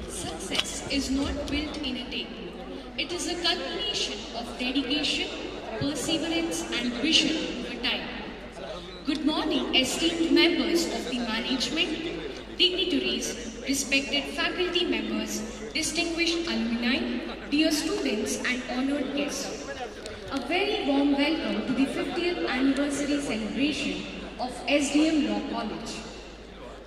Success is not built in a day. It is a culmination of dedication, perseverance and vision over time. Good morning, esteemed members of the management, dignitaries, respected faculty members, distinguished alumni, dear students and honored guests. A very warm welcome to the 50th anniversary celebration of SDM Law College.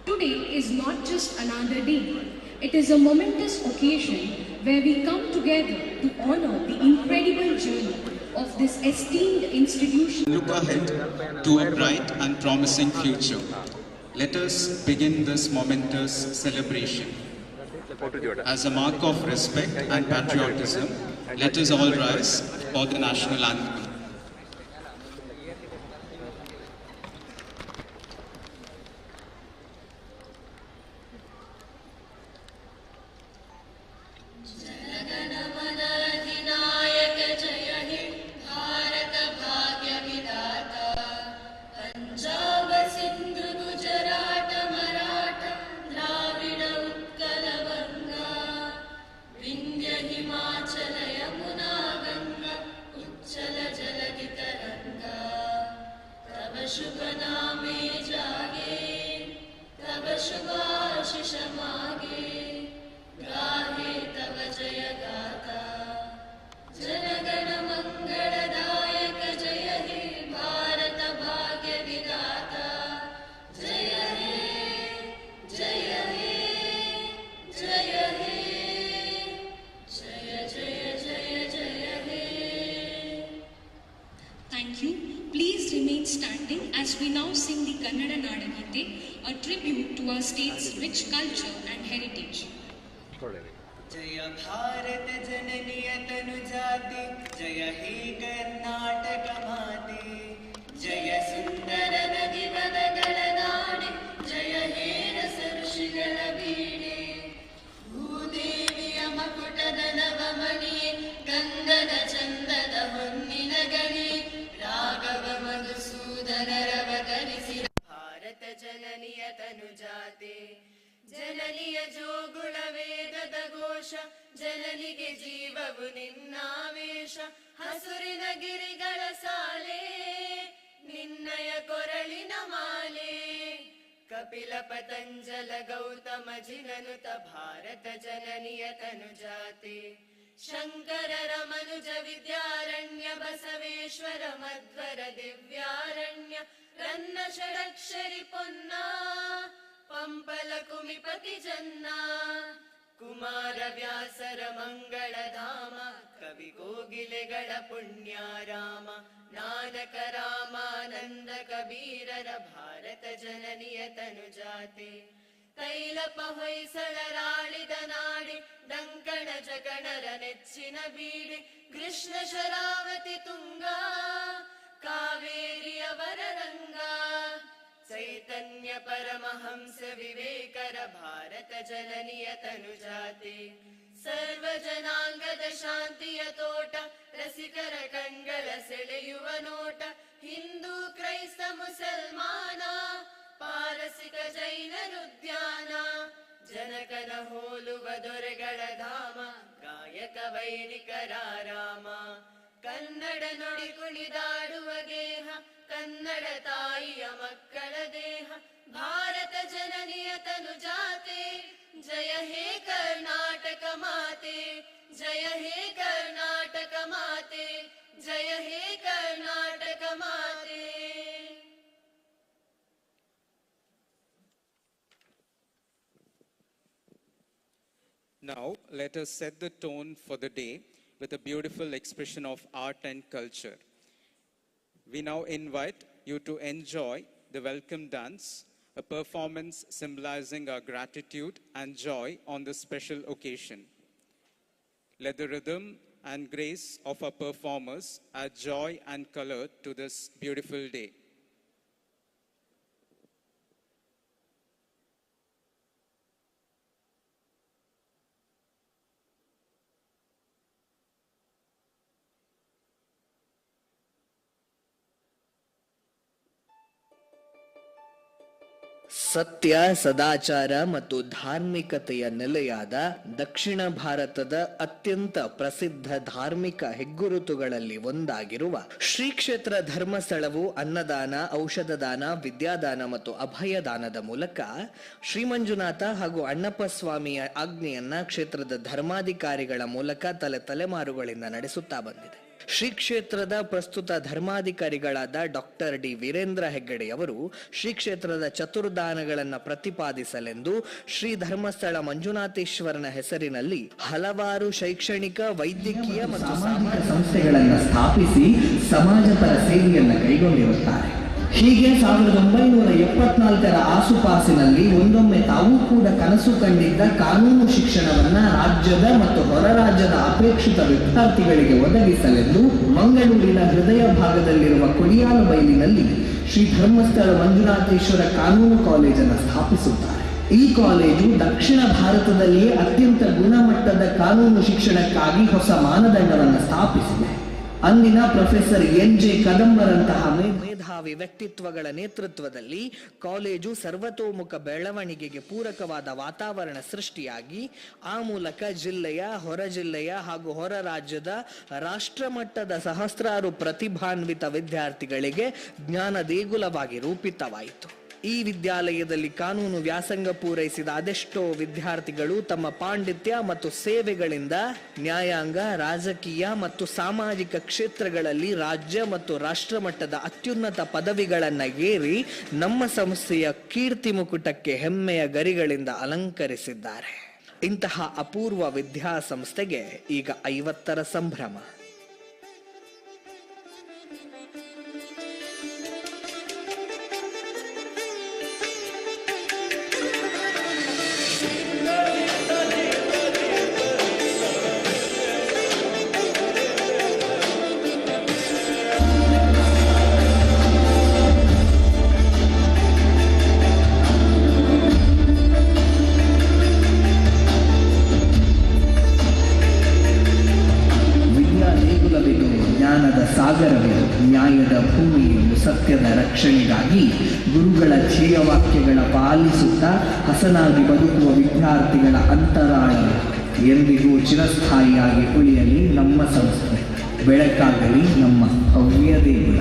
Today is not just another day. It is a momentous occasion where we come together to honor the incredible journey of this esteemed institution. Look ahead to a bright and promising future. Let us begin this momentous celebration. As a mark of respect and patriotism, let us all rise for the national anthem. Thank you. Please remain standing as we now sing the Kannada Nadagite, a tribute to our state's rich culture and heritage. जय भारत जननीय तनुजाते जय हे कर्नाटक माते जय सुंदर नदी वनಗಳ ನಾಡೆ जय हे रस ಋಷಿಗಳ ಬೀಡೆ ಭೂದೇವಿಯ ಮಕುಟದ ನವಮಣಿಯೇ ಗಂಧದ ಚಂದದ ಹೊನ್ನಿನ ಗಣಿ ರಾಘವ ಮಧುಸೂದನರವ ಧರಿಸಿದ ಭಾರತ ಜನನಿಯ ತನುಜಾತೆ ಜನನಿಯ ಜೋಗುಳ ವೇದದ ಘೋಷ ಜನನಿಗೆ ಜೀವವು ನಿನ್ನಾವೇಶ ಹಸುರಿನ ಗಿರಿಗಳ ಸಾಲೆ ನಿನ್ನಯ ಕೊರಳಿನ ಮಾಲೆ ಕಪಿಲ ಪತಂಜಲ ಗೌತಮ ಜಿನನುತ ಭಾರತ ಜನನಿಯ ತನುಜಾತೆ ಶಂಕರರ ಮನುಜ ವಿದ್ಯಾರಣ್ಯ ಬಸವೇಶ್ವರ ಮಧ್ವರ ದಿವ್ಯಾರಣ್ಯ ರನ್ನ ಷಡಕ್ಷರಿ ಪೊನ್ನ ಪಂಪಲ ಕುಮಿಪತಿ ಜನ್ನ ಕುಮಾರ ವ್ಯಾಸರ ಮಂಗಳಧಾಮ ಕವಿ ಕೋಗಿಲೆಗಳ ಪುಣ್ಯಾರಾಮ ನಾನಕ ರಾಮಾನಂದ ಕಬೀರರ ಭಾರತ ಜನನಿಯ ತನುಜಾತೆ ತೈಲಪ ಹೊಯ್ಸಳರಾಳಿದ ನಾಡಿ ಡಂಕಣ ಜಗಣರ ನೆಚ್ಚಿನ ಬೀಡಿ ಕೃಷ್ಣ ಶರಾವತಿ ತುಂಗ ಕಾವೇರಿಯವರ ರಂಗ चैतन्य परमहंस विवेकर भारत जननीय तनुजाते सर्व जनांगद शांतिय तोಟ रसिकर कंगल ಸೆಳೆಯುವ ನೋಟ ಹಿಂದೂ ಕ್ರೈಸ್ತ ಮುಸಲ್ಮಾನ ಪಾರಸಿಕ ಜೈನರುದ್ಯಾನ ಜನಕನ ಹೋಲುವ ದೊರೆಗಳ ಧಾಮ ಗಾಯಕ ವೈಣಿಕರ ರಾಮ ಕನ್ನಡ ನುಡಿ ಕುಣಿದಾಡುವ ಗೇಹ ಕನ್ನಡ ತಾಯಿಯ ಮಕ್ಕಳ ದೇಹ ಭಾರತ ಜನನಿಯ ತನುಜಾತೆ ಜಯ ಹೇ ಕರ್ನಾಟಕ ಮಾತೆ ಜಯ ಹೇ ಕರ್ನಾಟಕ ಮಾತೆ ಜಯ ಹೇ ಕರ್ನಾಟಕ ಮಾತೆ. Now, let us set the tone for the day with a beautiful expression of art and culture. We now invite you to enjoy the welcome dance, a performance symbolizing our gratitude and joy on this special occasion. Let the rhythm and grace of our performers add joy and color to this beautiful day. ಸತ್ಯ, ಸದಾಚಾರ ಮತ್ತು ಧಾರ್ಮಿಕತೆಯ ನೆಲೆಯಾದ ದಕ್ಷಿಣ ಭಾರತದ ಅತ್ಯಂತ ಪ್ರಸಿದ್ಧ ಧಾರ್ಮಿಕ ಹೆಗ್ಗುರುತುಗಳಲ್ಲಿ ಒಂದಾಗಿರುವ ಶ್ರೀ ಕ್ಷೇತ್ರ ಧರ್ಮಸ್ಥಳವು ಅನ್ನದಾನ, ಔಷಧದಾನ, ವಿದ್ಯಾದಾನ ಮತ್ತು ಅಭಯದಾನದ ಮೂಲಕ ಶ್ರೀ ಮಂಜುನಾಥ ಹಾಗೂ ಅಣ್ಣಪ್ಪ ಸ್ವಾಮಿಯ ಆಜ್ಞೆಯನ್ನ ಕ್ಷೇತ್ರದ ಧರ್ಮಾಧಿಕಾರಿಗಳ ಮೂಲಕ ತಲೆಮಾರುಗಳಿಂದ ನಡೆಸುತ್ತಾ ಬಂದಿದೆ. ಶ್ರೀ ಕ್ಷೇತ್ರದ ಪ್ರಸ್ತುತ ಧರ್ಮಾಧಿಕಾರಿಗಳಾದ ಡಾಕ್ಟರ್ ಡಿ ವೀರೇಂದ್ರ ಹೆಗ್ಗಡೆಯವರು ಶ್ರೀ ಕ್ಷೇತ್ರದ ಚತುರ್ದಾನಗಳನ್ನು ಪ್ರತಿಪಾದಿಸಲೆಂದು ಶ್ರೀ ಧರ್ಮಸ್ಥಳ ಮಂಜುನಾಥೇಶ್ವರನ ಹೆಸರಿನಲ್ಲಿ ಹಲವಾರು ಶೈಕ್ಷಣಿಕ, ವೈದ್ಯಕೀಯ ಮತ್ತು ಸಾಮಾಜಿಕ ಸಂಸ್ಥೆಗಳನ್ನು ಸ್ಥಾಪಿಸಿ ಸಮಾಜಪರ ಸೇವೆಯನ್ನು ಕೈಗೊಂಡಿರುತ್ತಾರೆ. ಹೀಗೆ 1974ರ ಆಸುಪಾಸಿನಲ್ಲಿ ಒಂದೊಮ್ಮೆ ತಾವು ಕೂಡ ಕನಸು ಕಂಡಿದ್ದ ಕಾನೂನು ಶಿಕ್ಷಣವನ್ನ ರಾಜ್ಯದ ಮತ್ತು ಹೊರ ರಾಜ್ಯದ ಅಪೇಕ್ಷಿತ ವಿದ್ಯಾರ್ಥಿಗಳಿಗೆ ಒದಗಿಸಲೆಂದು ಮಂಗಳೂರಿನ ಹೃದಯ ಭಾಗದಲ್ಲಿರುವ ಕೊಡಿಯಾಲಬೈಲಿನಲ್ಲಿ ಶ್ರೀ ಧರ್ಮಸ್ಥಳ ಮಂಜುನಾಥೇಶ್ವರ ಕಾನೂನು ಕಾಲೇಜನ್ನು ಸ್ಥಾಪಿಸುತ್ತಾರೆ. ಈ ಕಾಲೇಜು ದಕ್ಷಿಣ ಭಾರತದಲ್ಲಿಯೇ ಅತ್ಯಂತ ಗುಣಮಟ್ಟದ ಕಾನೂನು ಶಿಕ್ಷಣಕ್ಕಾಗಿ ಹೊಸ ಮಾನದಂಡವನ್ನು ಸ್ಥಾಪಿಸಿದೆ. ಅಂದಿನ ಪ್ರೊಫೆಸರ್ ಎನ್.ಜೆ. ಕದಂಬರಂತಹ ಮೇಧಾವಿ ವ್ಯಕ್ತಿತ್ವಗಳ ನೇತೃತ್ವದಲ್ಲಿ ಕಾಲೇಜು ಸರ್ವತೋಮುಖ ಬೆಳವಣಿಗೆಗೆ ಪೂರಕವಾದ ವಾತಾವರಣ ಸೃಷ್ಟಿಯಾಗಿ ಆ ಮೂಲಕ ಜಿಲ್ಲೆಯ, ಹೊರ ಜಿಲ್ಲೆಯ ಹಾಗೂ ಹೊರ ರಾಜ್ಯದ ರಾಷ್ಟ್ರಮಟ್ಟದ ಸಹಸ್ರಾರು ಪ್ರತಿಭಾನ್ವಿತ ವಿದ್ಯಾರ್ಥಿಗಳಿಗೆ ಜ್ಞಾನ ದೇಗುಲವಾಗಿ ರೂಪಿತವಾಯಿತು. ಈ ವಿದ್ಯಾಲಯದಲ್ಲಿ ಕಾನೂನು ವ್ಯಾಸಂಗ ಪೂರೈಸಿದ ಅದೆಷ್ಟೋ ವಿದ್ಯಾರ್ಥಿಗಳು ತಮ್ಮ ಪಾಂಡಿತ್ಯ ಮತ್ತು ಸೇವೆಗಳಿಂದ ನ್ಯಾಯಾಂಗ, ರಾಜಕೀಯ ಮತ್ತು ಸಾಮಾಜಿಕ ಕ್ಷೇತ್ರಗಳಲ್ಲಿ ರಾಜ್ಯ ಮತ್ತು ರಾಷ್ಟ್ರಮಟ್ಟದ ಅತ್ಯುನ್ನತ ಪದವಿಗಳನ್ನು ಏರಿ ನಮ್ಮ ಸಂಸ್ಥೆಯ ಕೀರ್ತಿ ಮುಕುಟಕ್ಕೆ ಹೆಮ್ಮೆಯ ಗರಿಗಳಿಂದ ಅಲಂಕರಿಸಿದ್ದಾರೆ. ಇಂತಹ ಅಪೂರ್ವ ವಿದ್ಯಾಸಂಸ್ಥೆಗೆ ಈಗ 50ರ ಸಂಭ್ರಮ. ಸಾಗರವಿದು, ನ್ಯಾಯದ ಭೂಮಿಯು ಸತ್ಯದ ರಕ್ಷಣೆಗಾಗಿ ಗುರುಗಳ ಧ್ಯೇಯವಾಕ್ಯಗಳ ಪಾಲಿಸುತ್ತಾ ಹಸನಾಗಿ ಬದುಕುವ ವಿದ್ಯಾರ್ಥಿಗಳ ಅಂತರಾಳ ಎಂದಿಗೂ ಚಿರಸ್ಥಾಯಿಯಾಗಿ ಉಳಿಯಲಿ ನಮ್ಮ ಸಂಸ್ಥೆ, ಬೆಳಕಾಗಲಿ ನಮ್ಮ ಭವ್ಯ ದೇಗುಲ.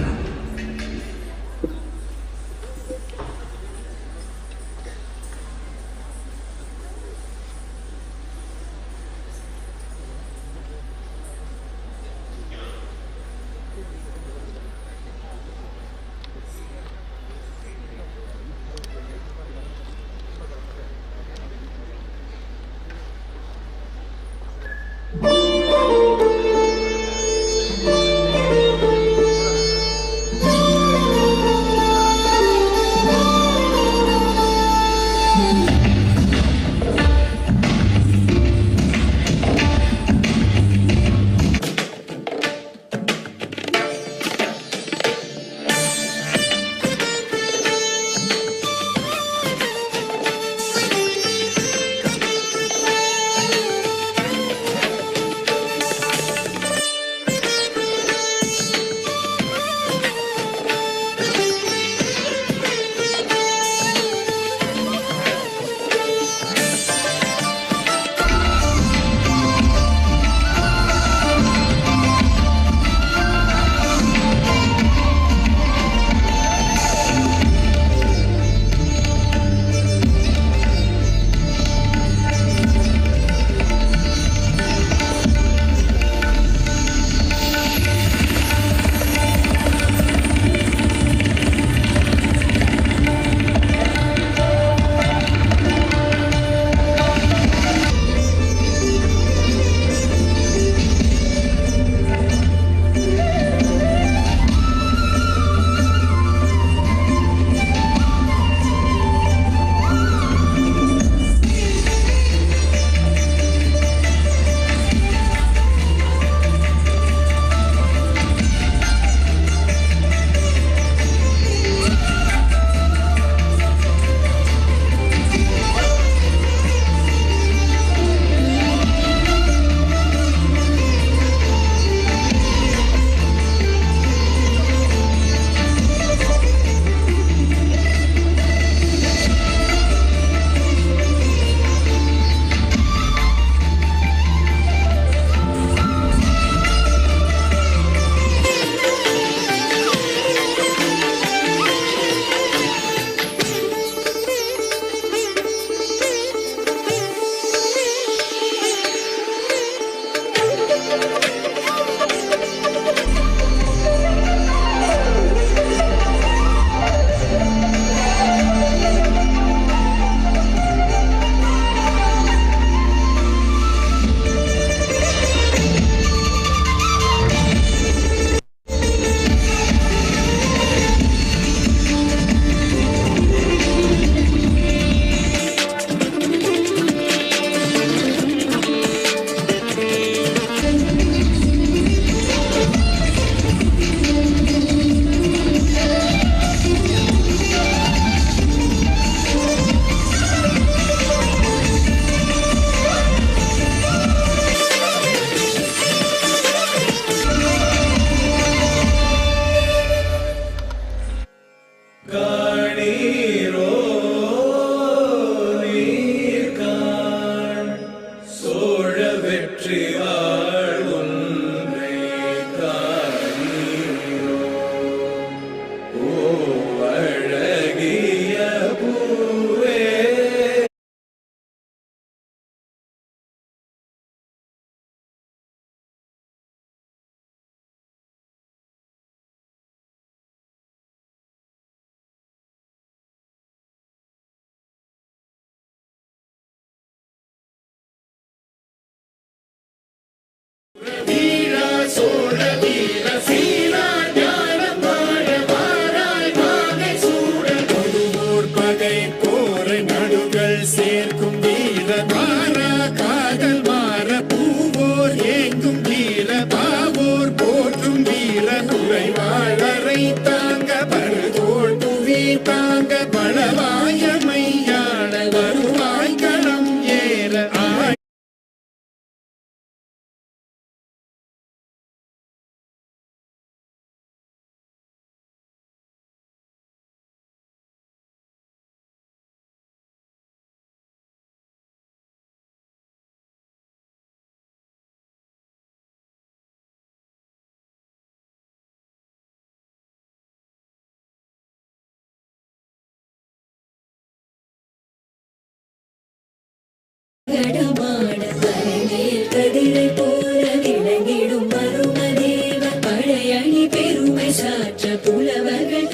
நடமாட பரிமேல் கதிரை போல விளங்கிடும் மருமதேவ பழையணி பெருமை சாற்ற புலவர்கள்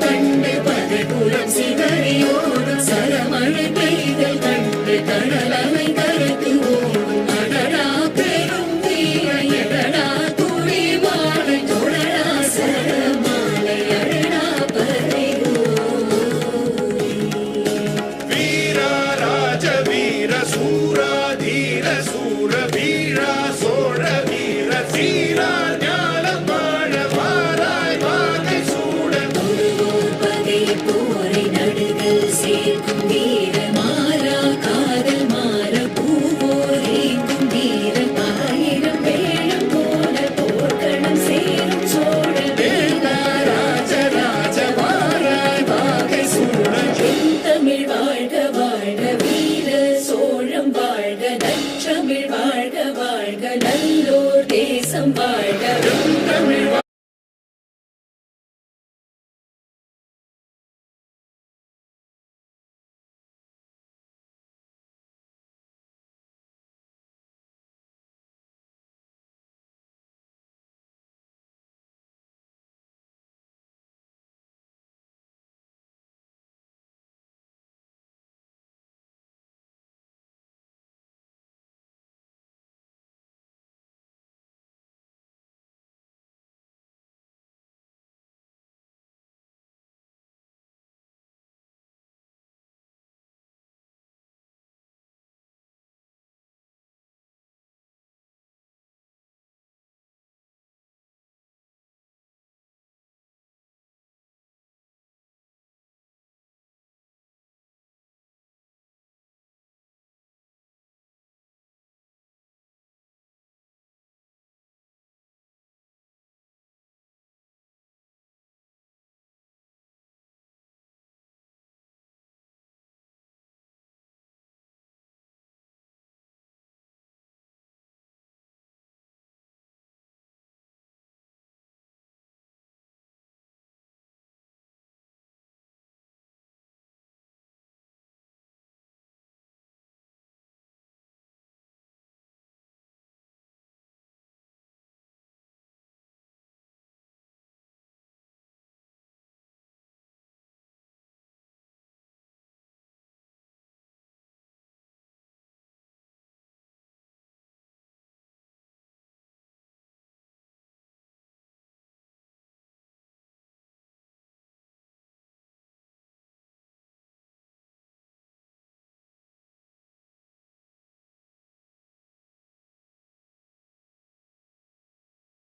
கண்டு பதகுலம் சிதறியோடும் சரமழை பெய்தல் கண்டு கடலவை கருத்து ஓடும் அடடா பெரும் தீர எடடா துளி மாலை தொடரா சரமாலை அடடா பறைகோ வீரா ராஜ வீர சூரா தீர சூர வீரா சோழ வீர தீரா ஞானம் வாழ வாராய் வாகை சூட போரை நடுகள் சேர்க்கும் வீர மாறா காதல் மாற பூவோரேக்கும் வீர ஆயிரம் வேளம் போல போர்க்களம் சேரும் சோழ வேந்தா ராஜ ராஜ வாராய் வாகை சூட தமிழ் வாழ்க வாழ்க வீர சோழம் வாழ்க நற்றமிழ் வாழ்க வாழ்க நல்லோர் தேசம் வாழ்க Tamil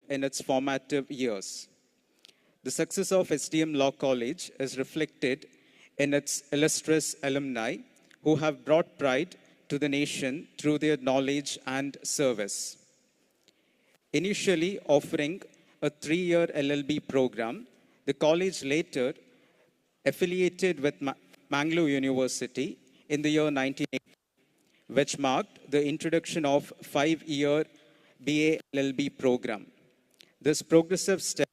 in its formative years. The success of SDM Law College is reflected in its illustrious alumni who have brought pride to the nation through their knowledge and service. Initially offering a 3-year LLB program, the college later affiliated with Mangalore University in the year 1980, which marked the introduction of 5-year BA LLB program. This progressive step,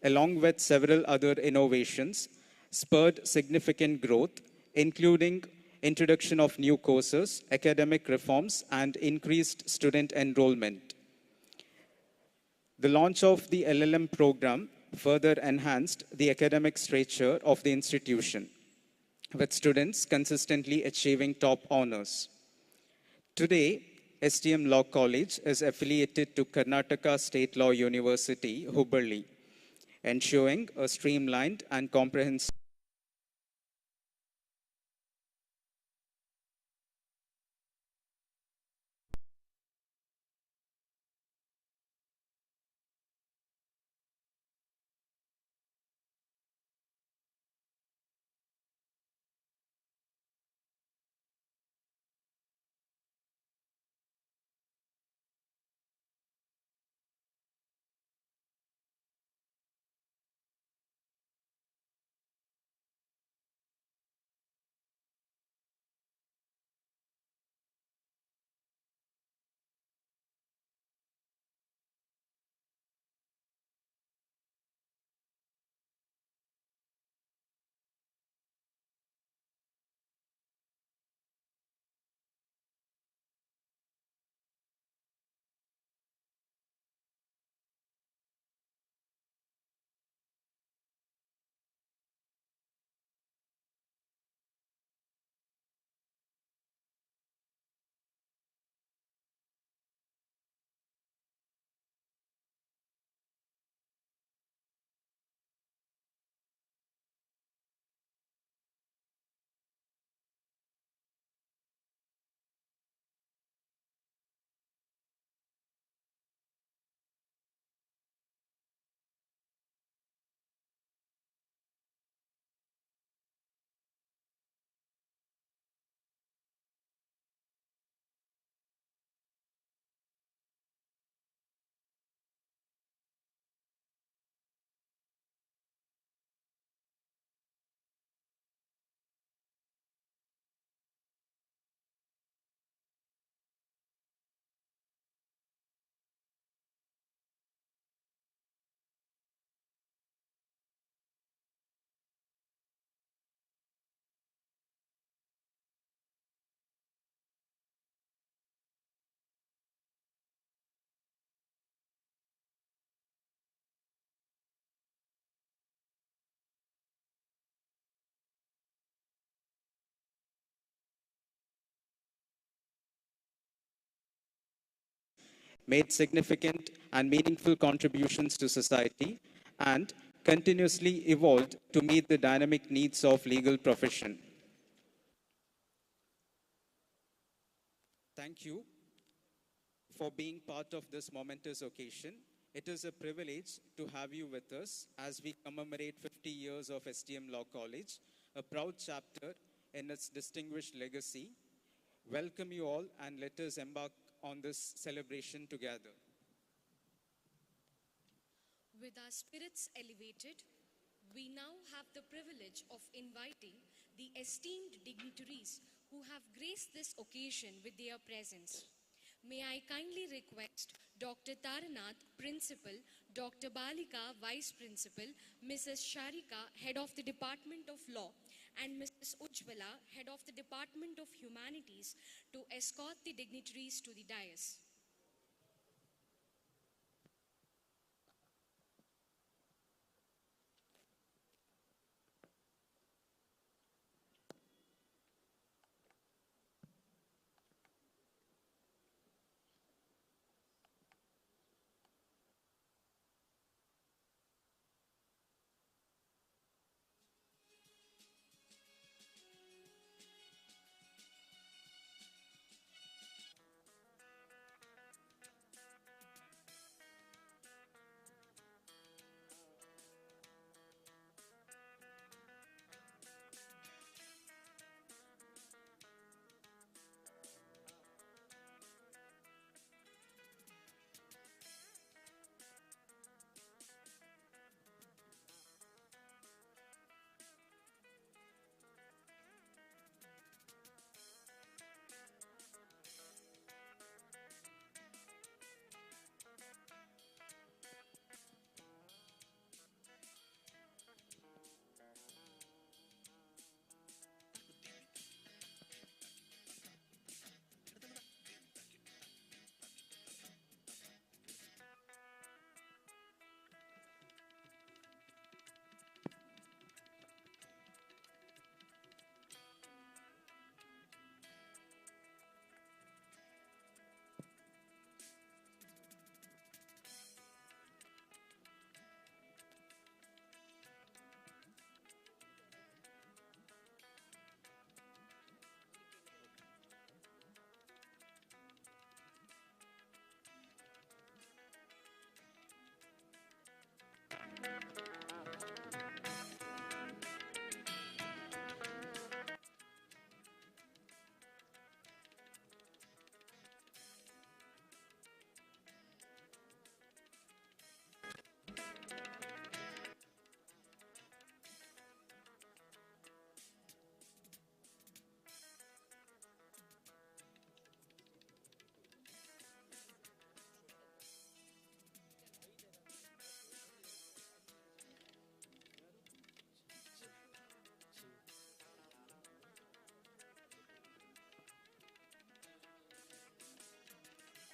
along with several other innovations, spurred significant growth, including introduction of new courses, academic reforms, and increased student enrollment. The launch of the LLM program further enhanced the academic stature of the institution, with students consistently achieving top honors. Today, SDM Law College is affiliated to Karnataka State Law University, Jubilee, ensuring a streamlined and comprehensive made significant and meaningful contributions to society, and continuously evolved to meet the dynamic needs of legal profession. Thank you for being part of this momentous occasion. It is a privilege to have you with us as we commemorate 50 years of SDM Law College, a proud chapter in its distinguished legacy. Welcome you all, and let us embark on this celebration together. With our spirits elevated, we now have the privilege of inviting the esteemed dignitaries who have graced this occasion with their presence. May I kindly request Dr. Taranath, Principal, Dr. Balika, Vice Principal, Mrs. Sharika, Head of the Department of Law, and Mrs. Ujjwala, Head of the Department of Humanities, to escort the dignitaries to the dais.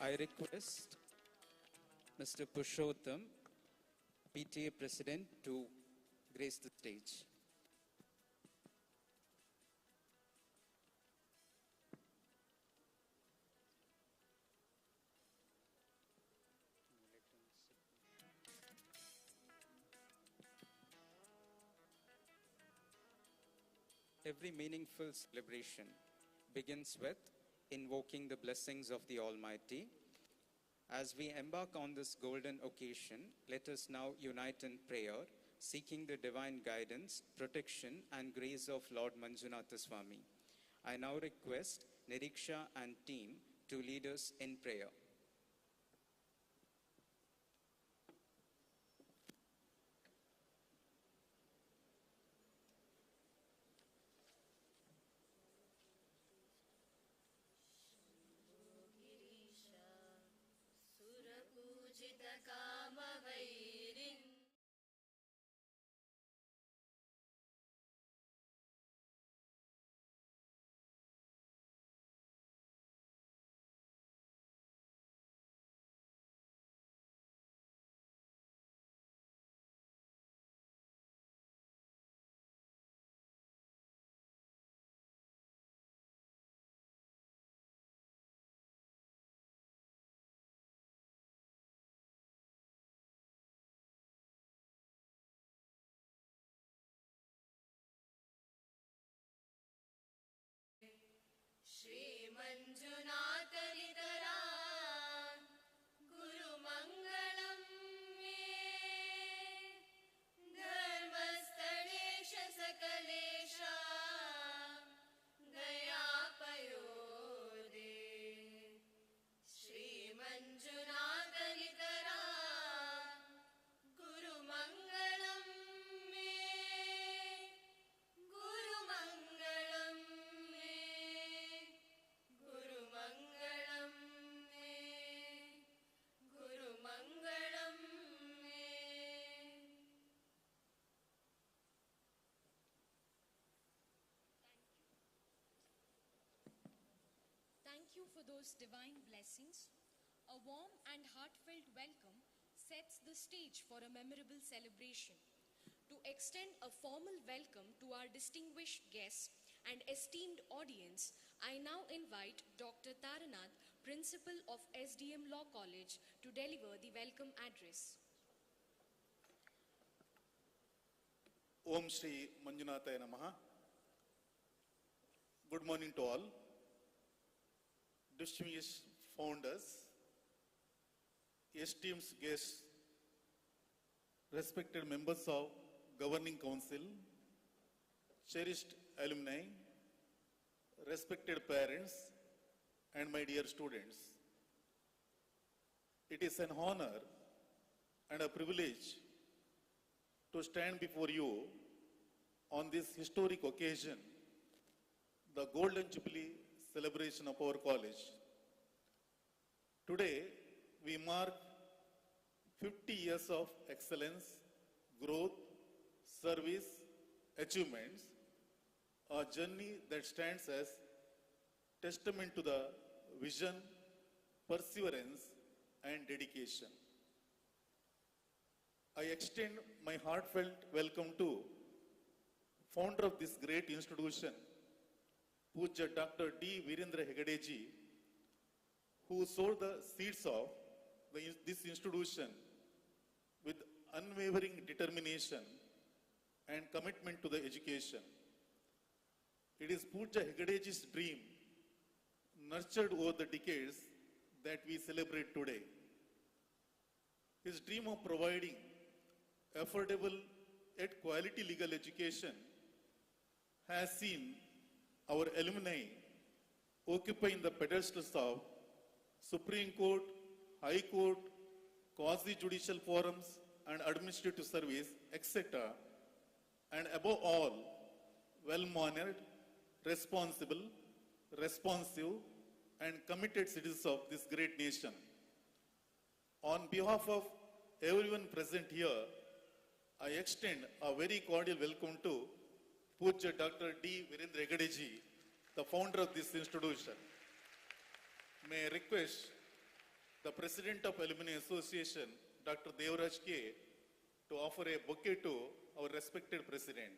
I request Mr. Purushottam, PTA President, to grace the stage. Every meaningful celebration begins with invoking the blessings of the Almighty. As we embark on this golden occasion, let us now unite in prayer, seeking the divine guidance, protection, and grace of Lord Manjunatha Swami. I now request Niriksha and team to lead us in prayer. कामवैरिन् श्रीमञ्जुनाथनितरा गुरुमङ्गलं may धर्मस्थलेश Sakalesh दयापयोदे श्रीमञ्जुनाथनितरा गुरुमङ्गलं may गुरुमङ्गलं Thank you for those divine blessings. A warm and heartfelt welcome sets the stage for a memorable celebration. To extend a formal welcome to our distinguished guests and esteemed audience, I now invite Dr. Taranath, Principal of SDM Law College, to deliver the welcome address. Om Shri Manjunathaya Namaha. Good morning to all. Distinguished founders, esteemed guests, respected members of Governing Council, cherished alumni, respected parents, and my dear students. It is an honor and a privilege to stand before you on this historic occasion, the Golden Jubilee celebration of our college. Today, we mark 50 years of excellence, growth, service, achievements, a journey that stands as testament to the vision, perseverance, and dedication. I extend my heartfelt welcome to founder of this great institution, Puja Dr. D. Veerendra Heggade ji, who sowed the seeds of this institution with unwavering determination and commitment to the education. It is Puja Heggade ji's dream, nurtured over the decades, that we celebrate today. His dream of providing affordable yet quality legal education has seen our alumni occupying the pedestals of Supreme Court, High Court, quasi-judicial forums and administrative service, etc. And above all, well-mannered, responsible, responsive and committed citizens of this great nation. On behalf of everyone present here, I extend a very cordial welcome to Puja Dr. D. Veerendra Heggade, the founder of this institution. May I request the President of Alumni Association, Dr. Devraj K., to offer a bouquet to our respected President.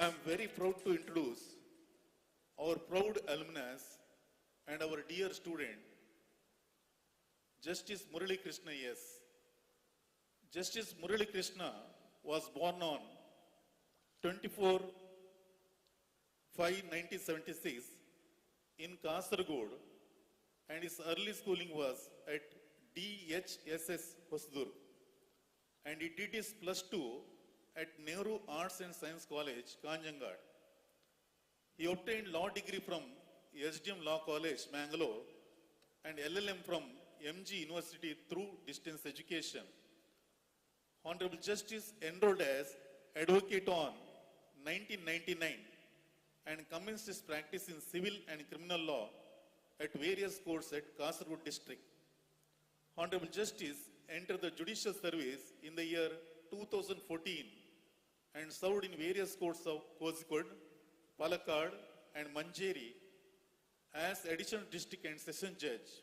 I am very proud to introduce our proud alumnus and our dear student, Justice Murali Krishna S. Justice Murali Krishna was born on 24/5/1976 in Kasaragod, and his early schooling was at DHSS Hosdur, and he did his +2 at Nehru Arts and Science College, Kanjangad. He obtained law degree from SDM Law College, Mangalore, and LLM from MG University through distance education. Honorable Justice enrolled as advocate on 1999 and commenced his practice in civil and criminal law at various courts at Kasaragod district. Honorable Justice entered the judicial service in the year 2014 and served in various courts of Kozhikode, Palakkad and Manjeri as additional district and session judge.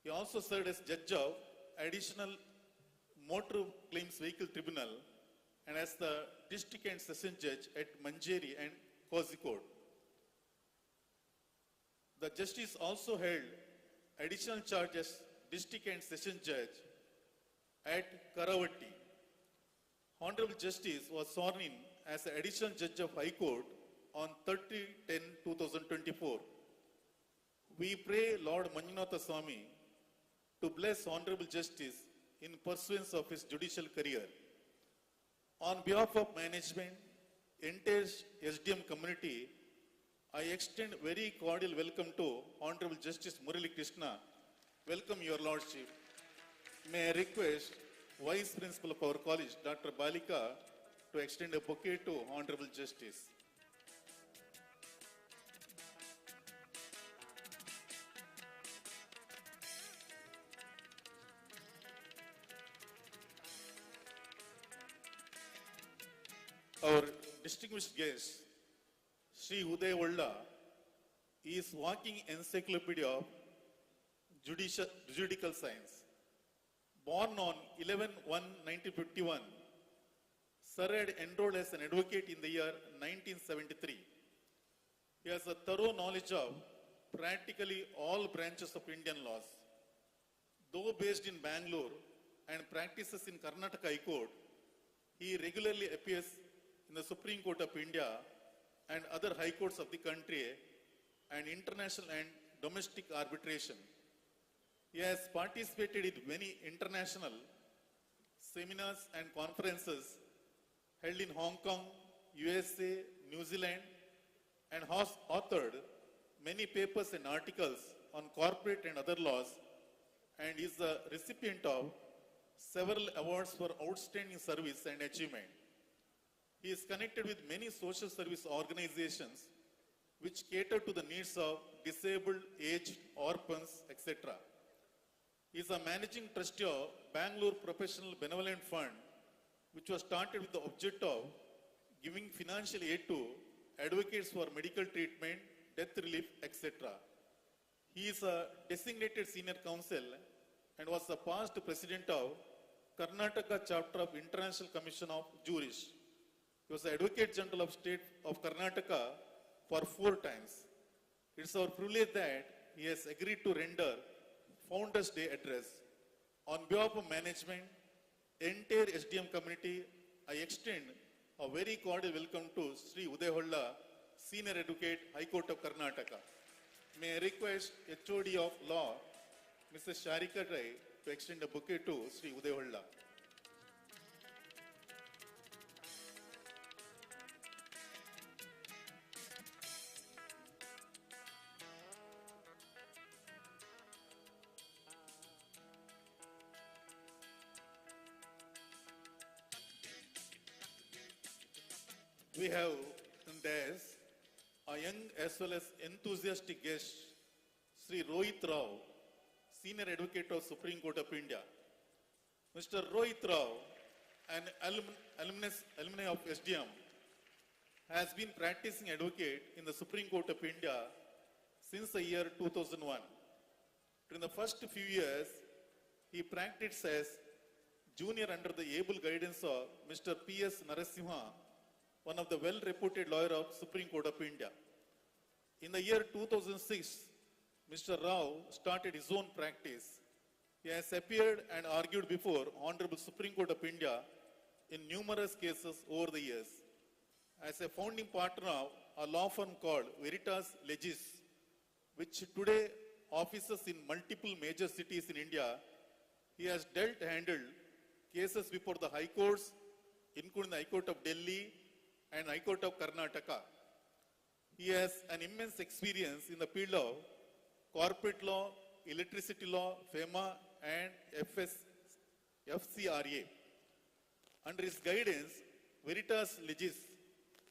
He also served as judge of additional motor claims vehicle tribunal and as the district and session judge at Manjeri and Kozhikode. The justice also held additional charge as district and session judge at Karavatti. Honorable Justice was sworn in as an additional judge of High Court on 30/10/2024. We pray Lord Manjunatha Swami to bless Honorable Justice in pursuance of his judicial career. On behalf of management, entire SDM community, I extend very cordial welcome to Honorable Justice Murali Krishna. Welcome, Your Lordship. May I request Vice Principal of our college, Dr. Balika, to extend a bouquet to Honorable Justice. Our distinguished guest, Sri Uday Valla, is walking encyclopedia of juridical science. Born on 11/1/1951, Sir had enrolled as an advocate in the year 1973. He has a thorough knowledge of practically all branches of Indian laws. Though based in Bangalore and practices in Karnataka High Court, he regularly appears in the Supreme Court of India and other high courts of the country and international and domestic arbitration. He has participated in many international seminars and conferences held in Hong Kong, USA, New Zealand, and has authored many papers and articles on corporate and other laws, and is the recipient of several awards for outstanding service and achievement. He is connected with many social service organizations which cater to the needs of disabled, aged, orphans, etc. He is a managing trustee of Bangalore Professional Benevolent Fund, which was started with the object of giving financial aid to advocates for medical treatment, death relief, etc. He is a designated senior counsel and was the past president of Karnataka chapter of International Commission of Jurists. He was the Advocate General of State of Karnataka for 4 times. It's our privilege that he has agreed to render Founders Day address. On behalf of management, entire SDM community, I extend a very cordial welcome to Sri Uday Holla, Senior Advocate, High Court of Karnataka. May I request HOD of Law, Mrs. Sharika Rai, to extend a bouquet to Sri Uday Holla. We have in this a young as well as enthusiastic guest, Sri Rohit Rao, Senior Advocate of Supreme Court of India. Mr. Rohit Rao, an alumni of SDM, has been practicing advocate in the Supreme Court of India since the year 2001. During the first few years, he practiced as junior under the able guidance of Mr. P.S. Narasimha, one of the well-reputed lawyer of Supreme Court of India. In the year 2006, Mr. Rao started his own practice. He has appeared and argued before Honorable Supreme Court of India in numerous cases over the years. As a founding partner of a law firm called Veritas Legis, which today offices in multiple major cities in India, he has handled cases before the High Courts, including the High Court of Delhi and High Court of Karnataka. He has an immense experience in the field of corporate law, electricity law, FEMA, and FCRA. Under his guidance, Veritas Legis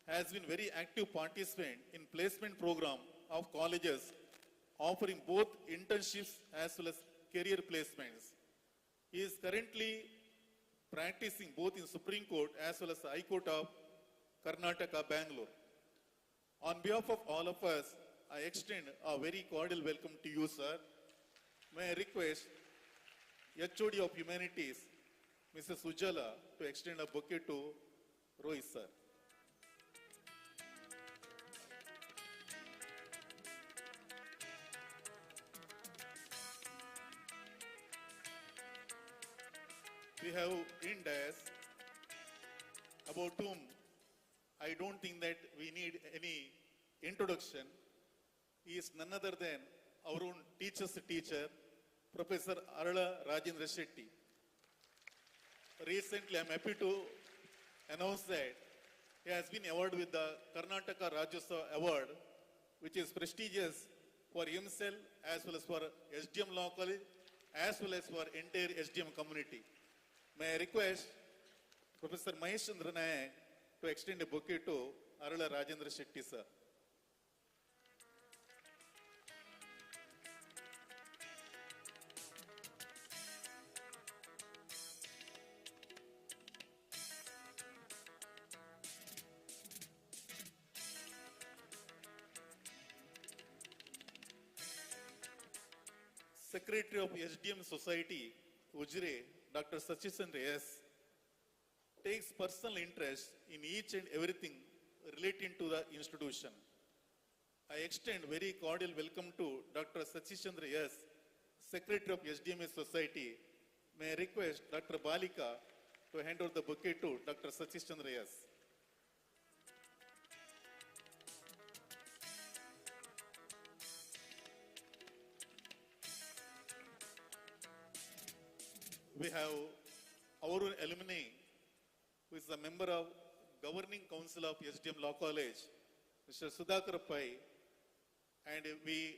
has been very active participant in placement program of colleges offering both internships as well as career placements. He is currently practicing both in Supreme Court as well as the High Court of Karnataka, Bangalore. On behalf of all of us, I extend a very cordial welcome to you, sir. May I request HOD of Humanities, Mrs. Ujala, to extend a bouquet to Rohit, sir. We have in dais about whom I don't think that we need any introduction. He is none other than our own teacher's teacher, Professor Arala Rajendra Shetty. Recently, I'm happy to announce that he has been awarded with the Karnataka Rajyotsava Award, which is prestigious for himself as well as for SDM Law College, as well as for entire SDM community. May I request Professor Mahesh Chandra Nayak to extend a bouquet to Arala Rajendra Shetty, sir. Secretary of SDM Society, Ujire, Dr. Felicitation takes personal interest in each and everything relating to the institution. I extend very cordial welcome to Dr. Felicitation Secretary of SDM Society. May I request Dr. Balika to hand over the bouquet to Dr. Felicitation We have our own alumni, who is a member of Governing Council of SDM Law College, Mr. Sudhakar Pai, and we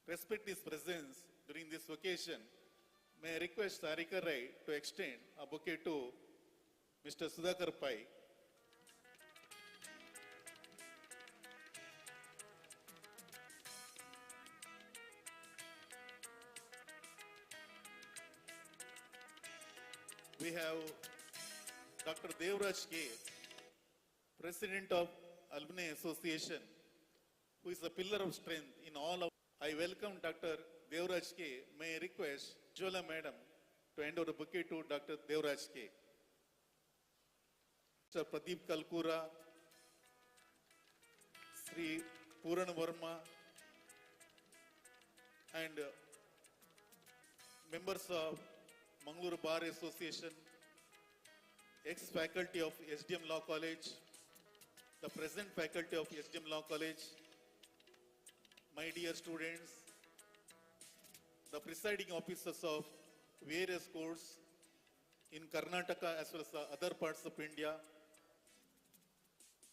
respect his presence during this occasion. May I request Sarika Rai to extend a bouquet to Mr. Sudhakar Pai. We have Dr. Devraj K, President of Alumni Association, who is a pillar of strength in all of. I welcome Dr. Devraj K. May I request Jola Madam to hand over a bouquet to Dr. Devraj K. Mr. Pradeep Kalkura, Sri Puran Verma, and members of Mangaluru Bar Association, ex-faculty of SDM Law College, the present faculty of SDM Law College, my dear students, the presiding officers of various courts in Karnataka as well as the other parts of India,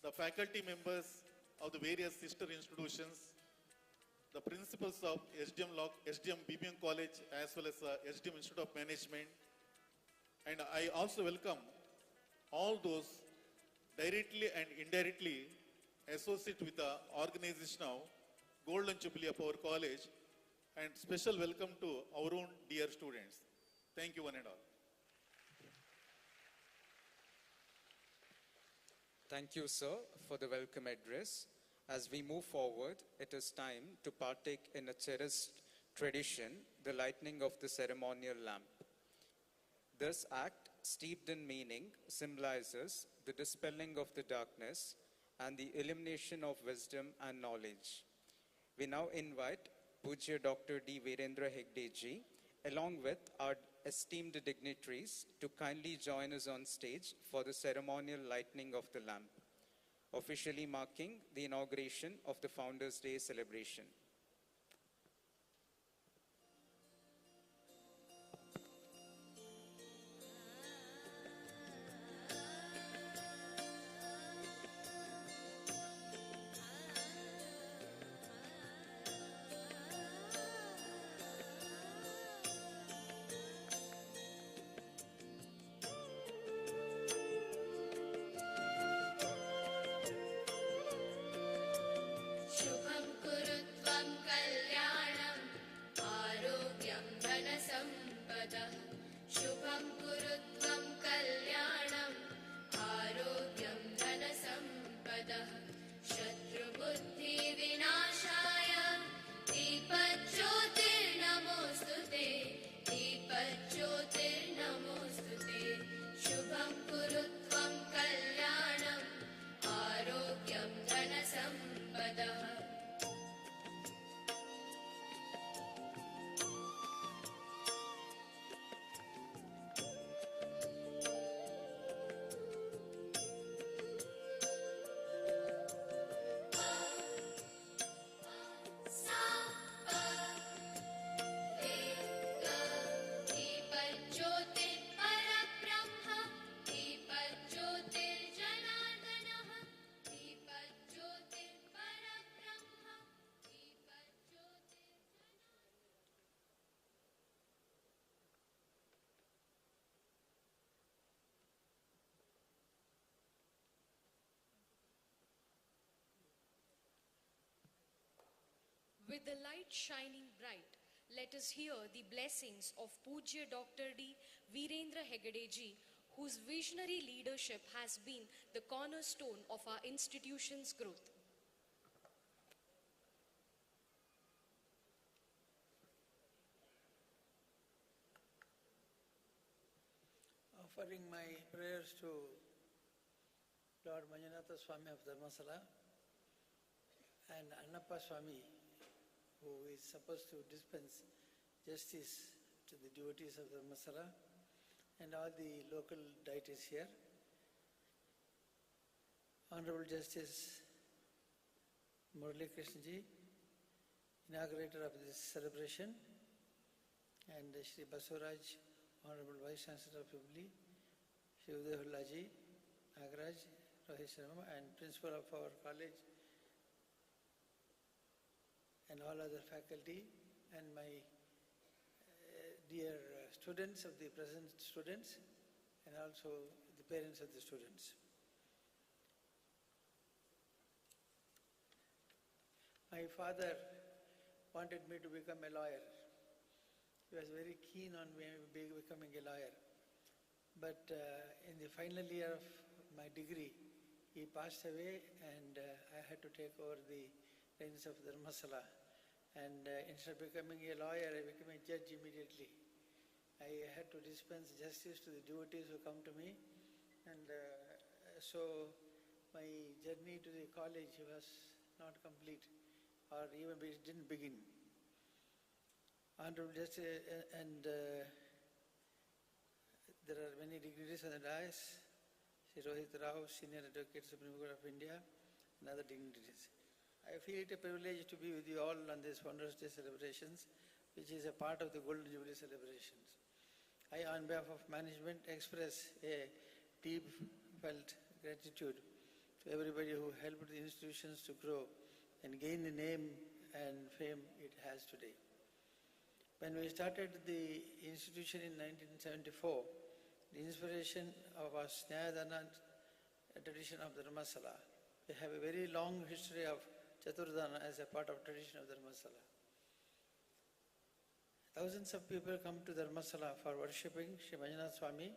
the faculty members of the various sister institutions, the principals of SDM BBM College as well as SDM Institute of Management, and I also welcome all those directly and indirectly associated with the organization of Golden Jubilee of our college, and special welcome to our own dear students. Thank you one and all. Thank you, sir, for the welcome address. As we move forward, it is time to partake in a cherished tradition, the lighting of the ceremonial lamp. This act, steeped in meaning, symbolizes the dispelling of the darkness and the illumination of wisdom and knowledge. We now invite Pujya Dr. D. Veerendra Heggade ji, along with our esteemed dignitaries, to kindly join us on stage for the ceremonial lighting of the lamp, officially marking the inauguration of the Founders' Day celebration. शुभं कुरु त्वं कल्याणं आरोग्यं धनसम्पदः शुभं कुरु त्वं कल्याणं आरोग्यं धनसम्पदः शत्रुबुद्धिविनाशाय दीपज्योतिर्नमोऽस्तु ते दीपज्योतिर्नमोऽस्तु ते शुभं कुरु त्वं कल्याणं आरोग्यं धनसम्पदः दीपज्योतिर्परब्रह्म दीपज्योतिर्जनार्दनः दीपज्योतिर्परब्रह्म दीपज्योतिर्जनार्दनः. With the light shining bright, let us hear the blessings of Pujya Dr. D. Veerendra Heggade ji, whose visionary leadership has been the cornerstone of our institution's growth. Offering my prayers to Lord Manjunatha Swami of Dharmasala and Annappa Swami, who is supposed to dispense justice to the devotees of Dharmasala, and all the local deities here. Honorable Justice Murali Krishna ji, inaugurator of this celebration, and Shri Basuraj, Honorable Vice Chancellor of Jubilee, Shri Udayullah ji, Nagaraj, Rohit Sharma, and Principal of our college, and all other faculty, and my dear students of the present students, and also the parents of the students. My father wanted me to become a lawyer. He was very keen on me becoming a lawyer. But in the final year of my degree, he passed away, and I had to take over the reins of Dharmasala. And instead of becoming a lawyer, I became a judge immediately. I had to dispense justice to the devotees who come to me. And so my journey to the college was not complete, or even it didn't begin. Honorable Justice, and there are many dignitaries on the dais, Sri Rohit Rao, Senior Advocate, Supreme Court of India, and other dignitaries. I feel it a privilege to be with you all on this Founders' Day celebrations, which is a part of the Golden Jubilee celebrations. I, on behalf of management, express a deep felt gratitude to everybody who helped the institutions to grow and gain the name and fame it has today. When we started the institution in 1974, the inspiration of our Nyayadana tradition of Dharmasala, we have a very long history of Chaturdana as a part of tradition of Dharmasala. Thousands of people come to Dharmasala for worshipping Sri Manjunath Swami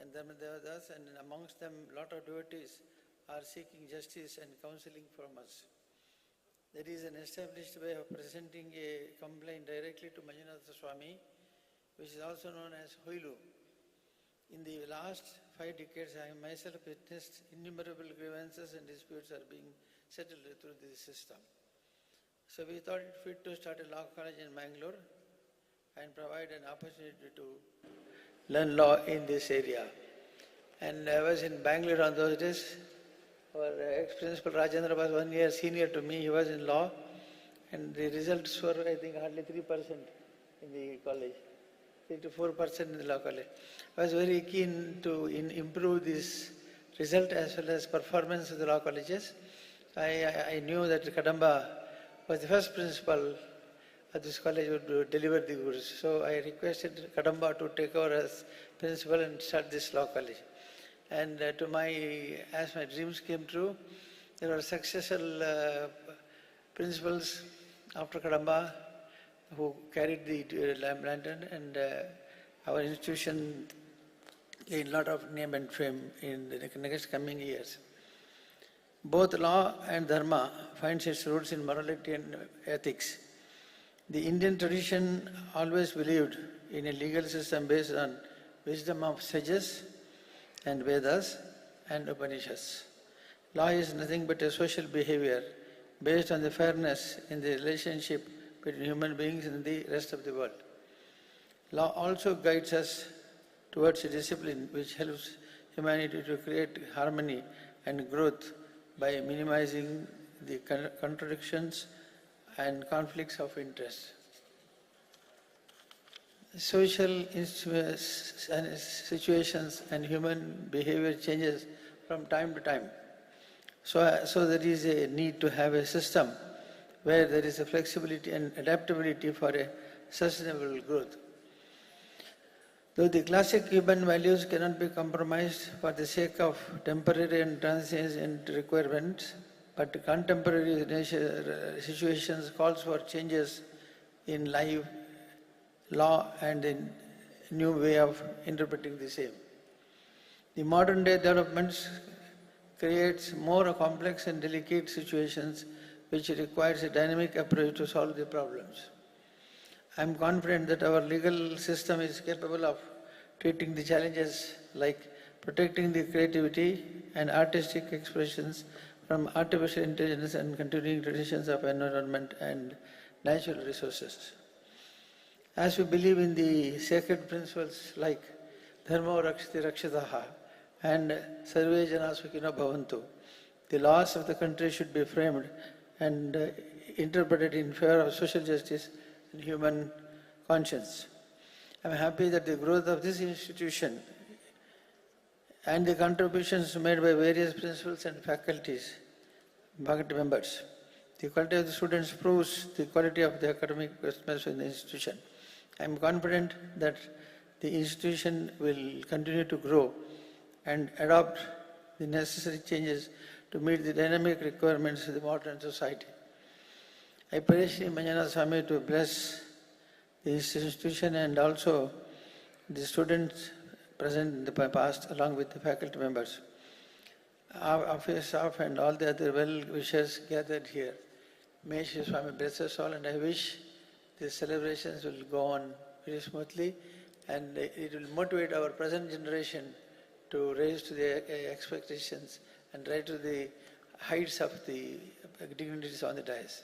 and Dharmadevadas, and amongst them a lot of devotees are seeking justice and counseling from us. There is an established way of presenting a complaint directly to Manjunath Swami, which is also known as Hoilu. In the last 5 decades, I have myself witnessed innumerable grievances and disputes are being settled through this system. So we thought it fit to start a law college in Bangalore and provide an opportunity to learn law in this area. And I was in Bangalore on those days. Our ex-principal Rajendra was 1 year senior to me. He was in law, and the results were, I think, hardly 3% in the college, 3 to 4% in the law college. I was very keen to improve this result as well as performance of the law colleges. I knew that Kadamba was the first principal of this college would deliver the goods. So I requested Kadamba to take over as principal and start this law college. And as my dreams came true, there were successful principals after Kadamba who carried the lantern, and our institution gained a lot of name and fame in the next coming years. Both law and dharma finds its roots in morality and ethics. The Indian tradition always believed in a legal system based on wisdom of sages and Vedas and Upanishads. Law is nothing but a social behavior based on the fairness in the relationship between human beings and the rest of the world. Law also guides us towards a discipline which helps humanity to create harmony and growth by minimizing the contradictions and conflicts of interest. Social situations and human behavior changes from time to time. So there is a need to have a system where there is a flexibility and adaptability for a sustainable growth. Though the classic human values cannot be compromised for the sake of temporary and transient requirements, but contemporary situations calls for changes in life, law, and a new way of interpreting the same. The modern day developments creates more complex and delicate situations which requires a dynamic approach to solve the problems. I am confident that our legal system is capable of treating the challenges like protecting the creativity and artistic expressions from artificial intelligence and continuing traditions of environment and natural resources. As we believe in the sacred principles like Dharma Rakshati Rakshitaha and Sarve Jana Sukhino Bhavantu, the laws of the country should be framed and interpreted in favor of social justice and human conscience. I am happy that the growth of this institution and the contributions made by various principals and faculty members, the quality of the students proves the quality of the academic personnel in the institution. I am confident that the institution will continue to grow and adopt the necessary changes to meet the dynamic requirements of the modern society. I pray Sri Manjunath Swami to bless the institution and also the students present in the past along with the faculty members, our office staff and all the other well-wishers gathered here. May Sri Swami bless us all, and I wish the celebrations will go on very smoothly and it will motivate our present generation to raise to the expectations and rise to the heights of the dignitaries on the dais.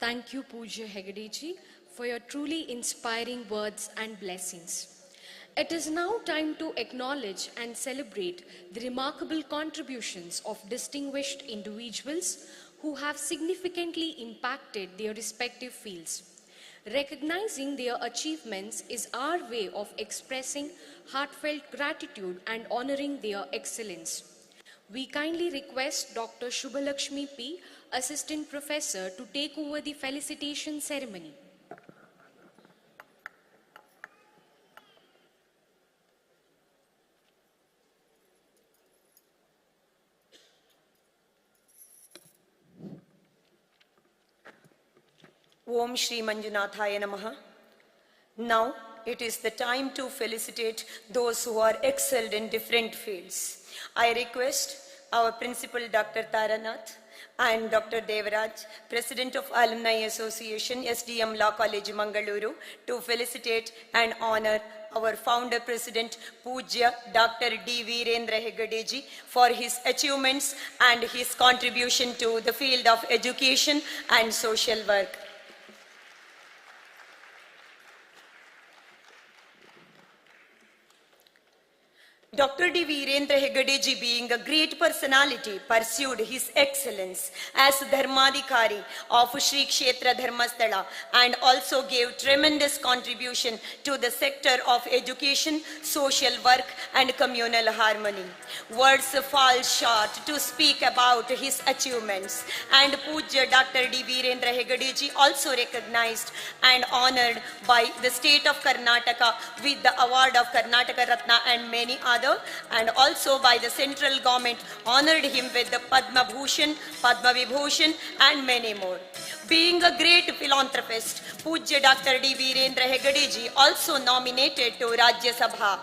Thank you, Pujya Heggade, for your truly inspiring words and blessings. It is now time to acknowledge and celebrate the remarkable contributions of distinguished individuals who have significantly impacted their respective fields. Recognizing their achievements is our way of expressing heartfelt gratitude and honoring their excellence. We kindly request Dr. Shubhalakshmi P., Assistant Professor, to take over the felicitation ceremony. Om Shri Manjunathaya Namaha. Now it is the time to felicitate those who are excelled in different fields. I request our Principal Dr. Taranath and Dr. Devaraj, President of Alumni Association, SDM Law College, Mangaluru, to felicitate and honor our Founder President, Pujya Dr. D. Veerendra Heggade for his achievements and his contribution to the field of education and social work. Dr. D. Veerendra Heggade, being a great personality, pursued his excellence as Dharmadhikari of Shri Kshetra Dharmasthala and also gave tremendous contribution to the sector of education, social work and communal harmony. Words fall short to speak about his achievements, and Pujya Dr. D. Veerendra Heggade also recognized and honored by the state of Karnataka with the award of Karnataka Ratna and many others, and also by the central government honored him with the Padma Bhushan, Padma Vibhushan and many more. Being a great philanthropist, Pujya Dr. D. Veerendra Heggade also nominated to Rajya Sabha.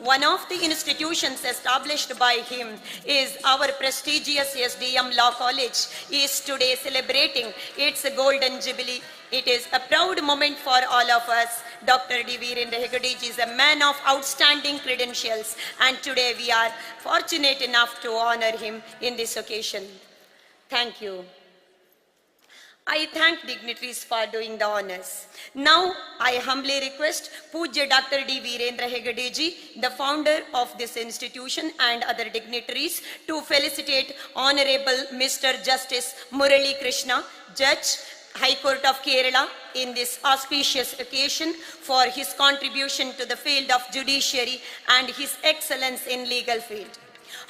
One of the institutions established by him is our prestigious SDM Law College is today celebrating its golden jubilee. It is a proud moment for all of us. Dr. D. Veerendra Heggade is a man of outstanding credentials, and today we are fortunate enough to honor him in this occasion. Thank you. I thank dignitaries for doing the honors. Now, I humbly request Pujya Dr. D. Veerendra Heggade, the founder of this institution, and other dignitaries to felicitate Honorable Mr. Justice Murali Krishna, Judge, High Court of Kerala, in this auspicious occasion for his contribution to the field of judiciary and his excellence in legal field.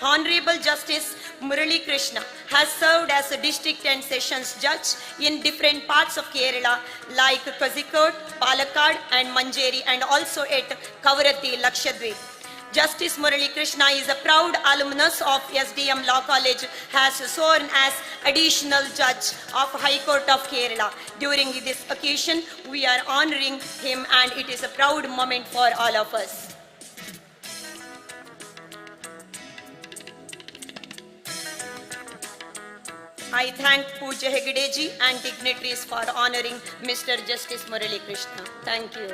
Honorable Justice Murali Krishna has served as a district and sessions judge in different parts of Kerala like Kozhikode, Palakkad and Manjeri, and also at Kavaratti, Lakshadweep. Justice Murali Krishna is a proud alumnus of SDM Law College, has sworn as additional judge of High Court of Kerala. During this occasion, we are honoring him, and it is a proud moment for all of us. I thank Pujya Heggade and dignitaries for honoring Mr. Justice Murali Krishna. Thank you.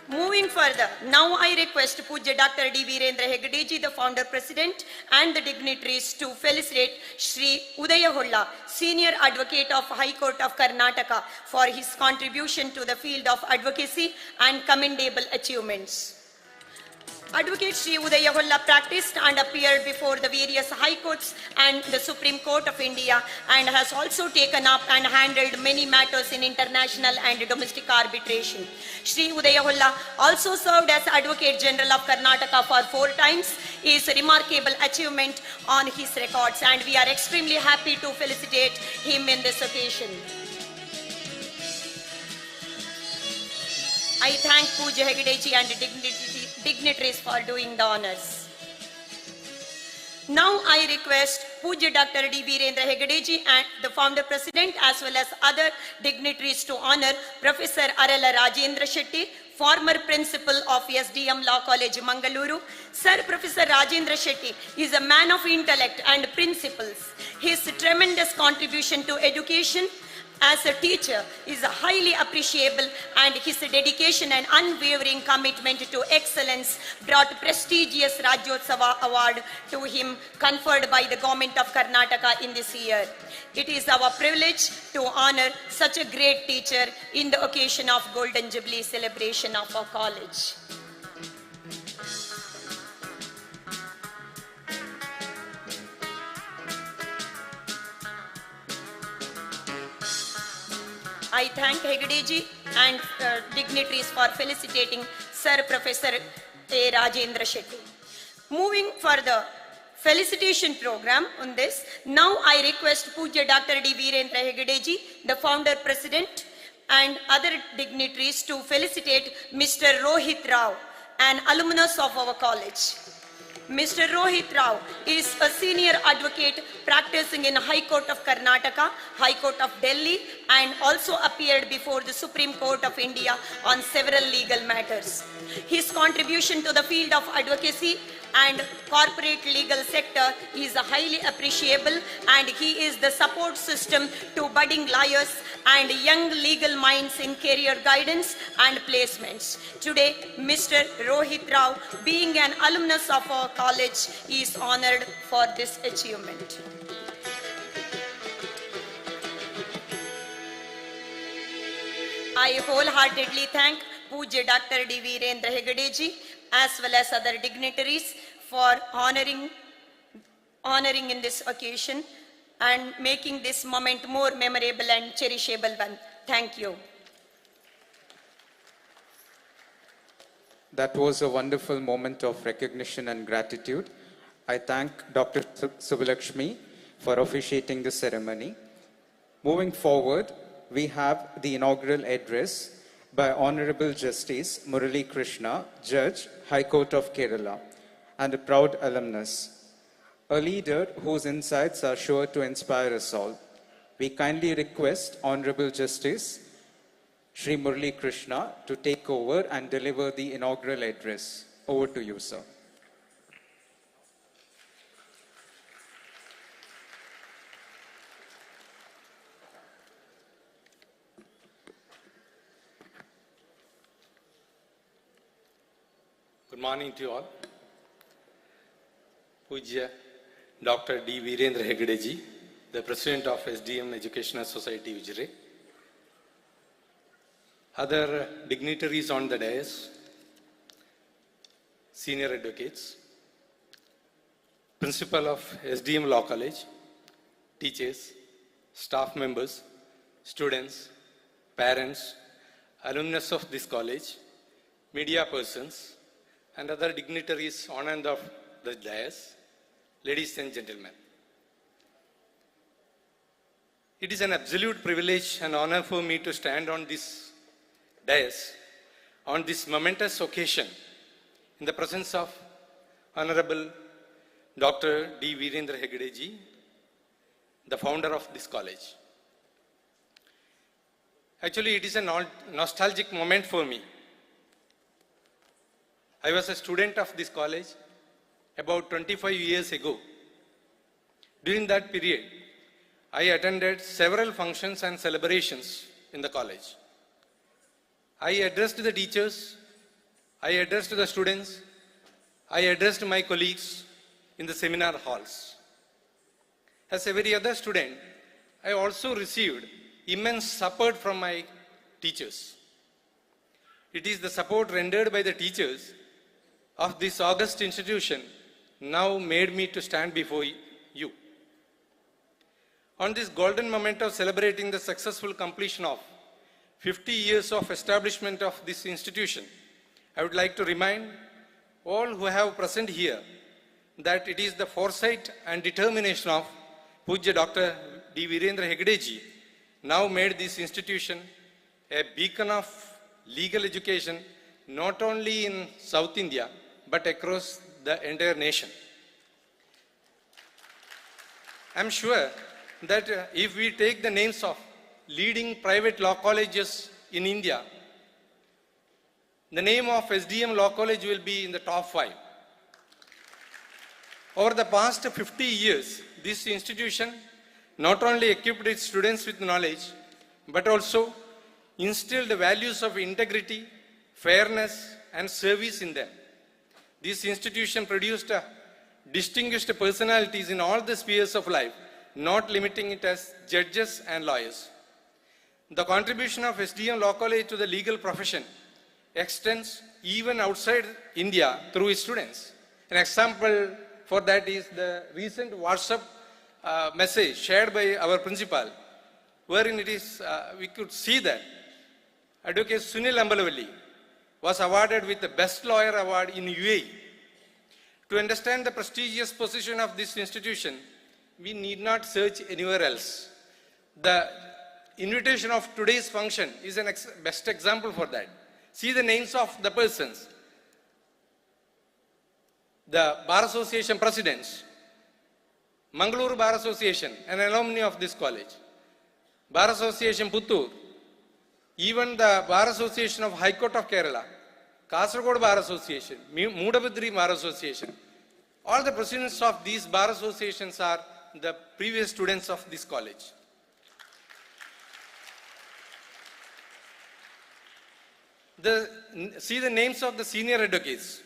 Moving further, now I request Pujya Dr. D. Veerendra Heggade, the founder president, and the dignitaries to felicitate Shri Udaya Holla, senior advocate of High Court of Karnataka, for his contribution to the field of advocacy and commendable achievements. Advocate Shri Udaya Holla practiced and appeared before the various high courts and the Supreme Court of India, and has also taken up and handled many matters in international and domestic arbitration. Shri Udaya Holla also served as Advocate General of Karnataka for 4 times. Is a remarkable achievement on his records, and we are extremely happy to felicitate him in this occasion. I thank Pujya Heggade and dignitaries for doing the honors. Now I request Pujya Dr. D. Veerendra Heggade and the founder president as well as other dignitaries to honor Professor Arala Rajendra Shetty, former principal of SDM Law College, Mangaluru. Sir Professor Rajendra Shetty is a man of intellect and principles. His tremendous contribution to education as a teacher is highly appreciable, and his dedication and unwavering commitment to excellence brought prestigious Rajyotsava Award to him, conferred by the Government of Karnataka in this year. It is our privilege to honor such a great teacher in the occasion of Golden Jubilee celebration of our college. I thank Heggade ji and dignitaries for felicitating Sir Professor A. Rajendra Shetty. Moving for the felicitation program on this, now I request Pujya Dr. D. Veerendra Heggade ji, the founder president, and other dignitaries to felicitate Mr. Rohit Rao, an alumnus of our college. Mr. Rohit Rao is a senior advocate practicing in High Court of Karnataka, High Court of Delhi, and also appeared before the Supreme Court of India on several legal matters. His contribution to the field of advocacy and corporate legal sector is highly appreciable, and he is the support system to budding lawyers and young legal minds in career guidance and placements. Today, Mr. Rohit Rao, being an alumnus of our college, is honored for this achievement. I wholeheartedly thank Pujya Dr. D. Veerendra Heggade ji as well as other dignitaries for honoring in this occasion and making this moment more memorable and cherishable one. Thank you. That was a wonderful moment of recognition and gratitude. I thank Dr. Subbalakshmi for officiating the ceremony. Moving forward, we have the inaugural address by Honorable Justice Murali Krishna, Judge, High Court of Kerala, and a proud alumnus. A leader whose insights are sure to inspire us all. We kindly request Honorable Justice Shri Murali Krishna to take over and deliver the inaugural address. Over to you, sir. Good morning to you all. Pujya Dr. D. Veerendra Heggade ji, the President of SDM Educational Society, Ujire. Other dignitaries on the dais, senior advocates, Principal of SDM Law College, teachers, staff members, students, parents, alumnus of this college, media persons, and other dignitaries on and off the dais, ladies and gentlemen. It is an absolute privilege and honor for me to stand on this dais on this momentous occasion in the presence of Honorable Dr. D. Veerendra Heggade ji, the founder of this college. Actually, it is a nostalgic moment for me. I was a student of this college about 25 years ago. During that period, I attended several functions and celebrations in the college. I addressed the teachers, I addressed the students, I addressed my colleagues in the seminar halls. As every other student, I also received immense support from my teachers. It is the support rendered by the teachers of this august institution now made me to stand before you. On this golden moment of celebrating the successful completion of 50 years of establishment of this institution, I would like to remind all who have present here that it is the foresight and determination of Pujya Dr. D. Veerendra Heggade ji now made this institution a beacon of legal education not only in South India but across the entire nation. I am sure that if we take the names of leading private law colleges in India, the name of SDM Law College will be in the top 5. Over the past 50 years, this institution not only equipped its students with knowledge, but also instilled the values of integrity, fairness, and service in them. This institution produced distinguished personalities in all the spheres of life, not limiting it as judges and lawyers. The contribution of SDM Law College to the legal profession extends even outside India through its students. An example for that is the recent WhatsApp message shared by our principal, wherein it is, we could see that Advocate Sunil Ambalavalli was awarded with the Best Lawyer Award in UAE. To understand the prestigious position of this institution, we need not search anywhere else. The invitation of today's function is an best example for that. See the names of the persons. The Bar Association presidents, Mangaluru Bar Association, an alumni of this college, Bar Association Puttur, even the Bar Association of High Court of Kerala, Kasaragod Bar Association, Moodabudri Bar Association. All the presidents of these bar associations are the previous students of this college. See the names of the senior advocates,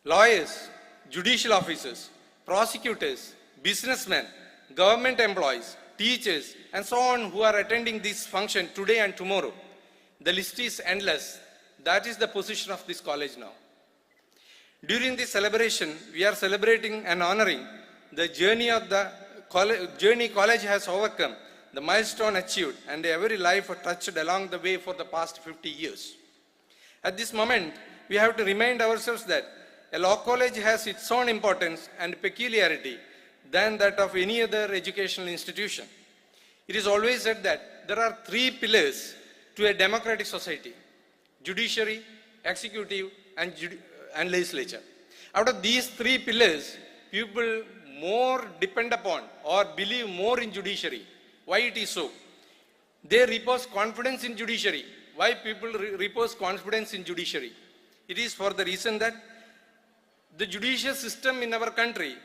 lawyers, judicial officers, prosecutors, businessmen, government employees, teachers, and so on who are attending this function today and tomorrow. The list is endless. That is the position of this college now. During this celebration, we are celebrating and honoring the journey of the college has overcome, the milestone achieved, and every life touched along the way for the past 50 years. At this moment, we have to remind ourselves that a law college has its own importance and peculiarity than that of any other educational institution. It is always said that there are three pillars to a democratic society: judiciary, executive, and legislature. Out of these three pillars, people more depend upon or believe more in judiciary. Why it is so? They repose confidence in judiciary. Why people repose confidence in judiciary? It is for the reason that the judicial system in our country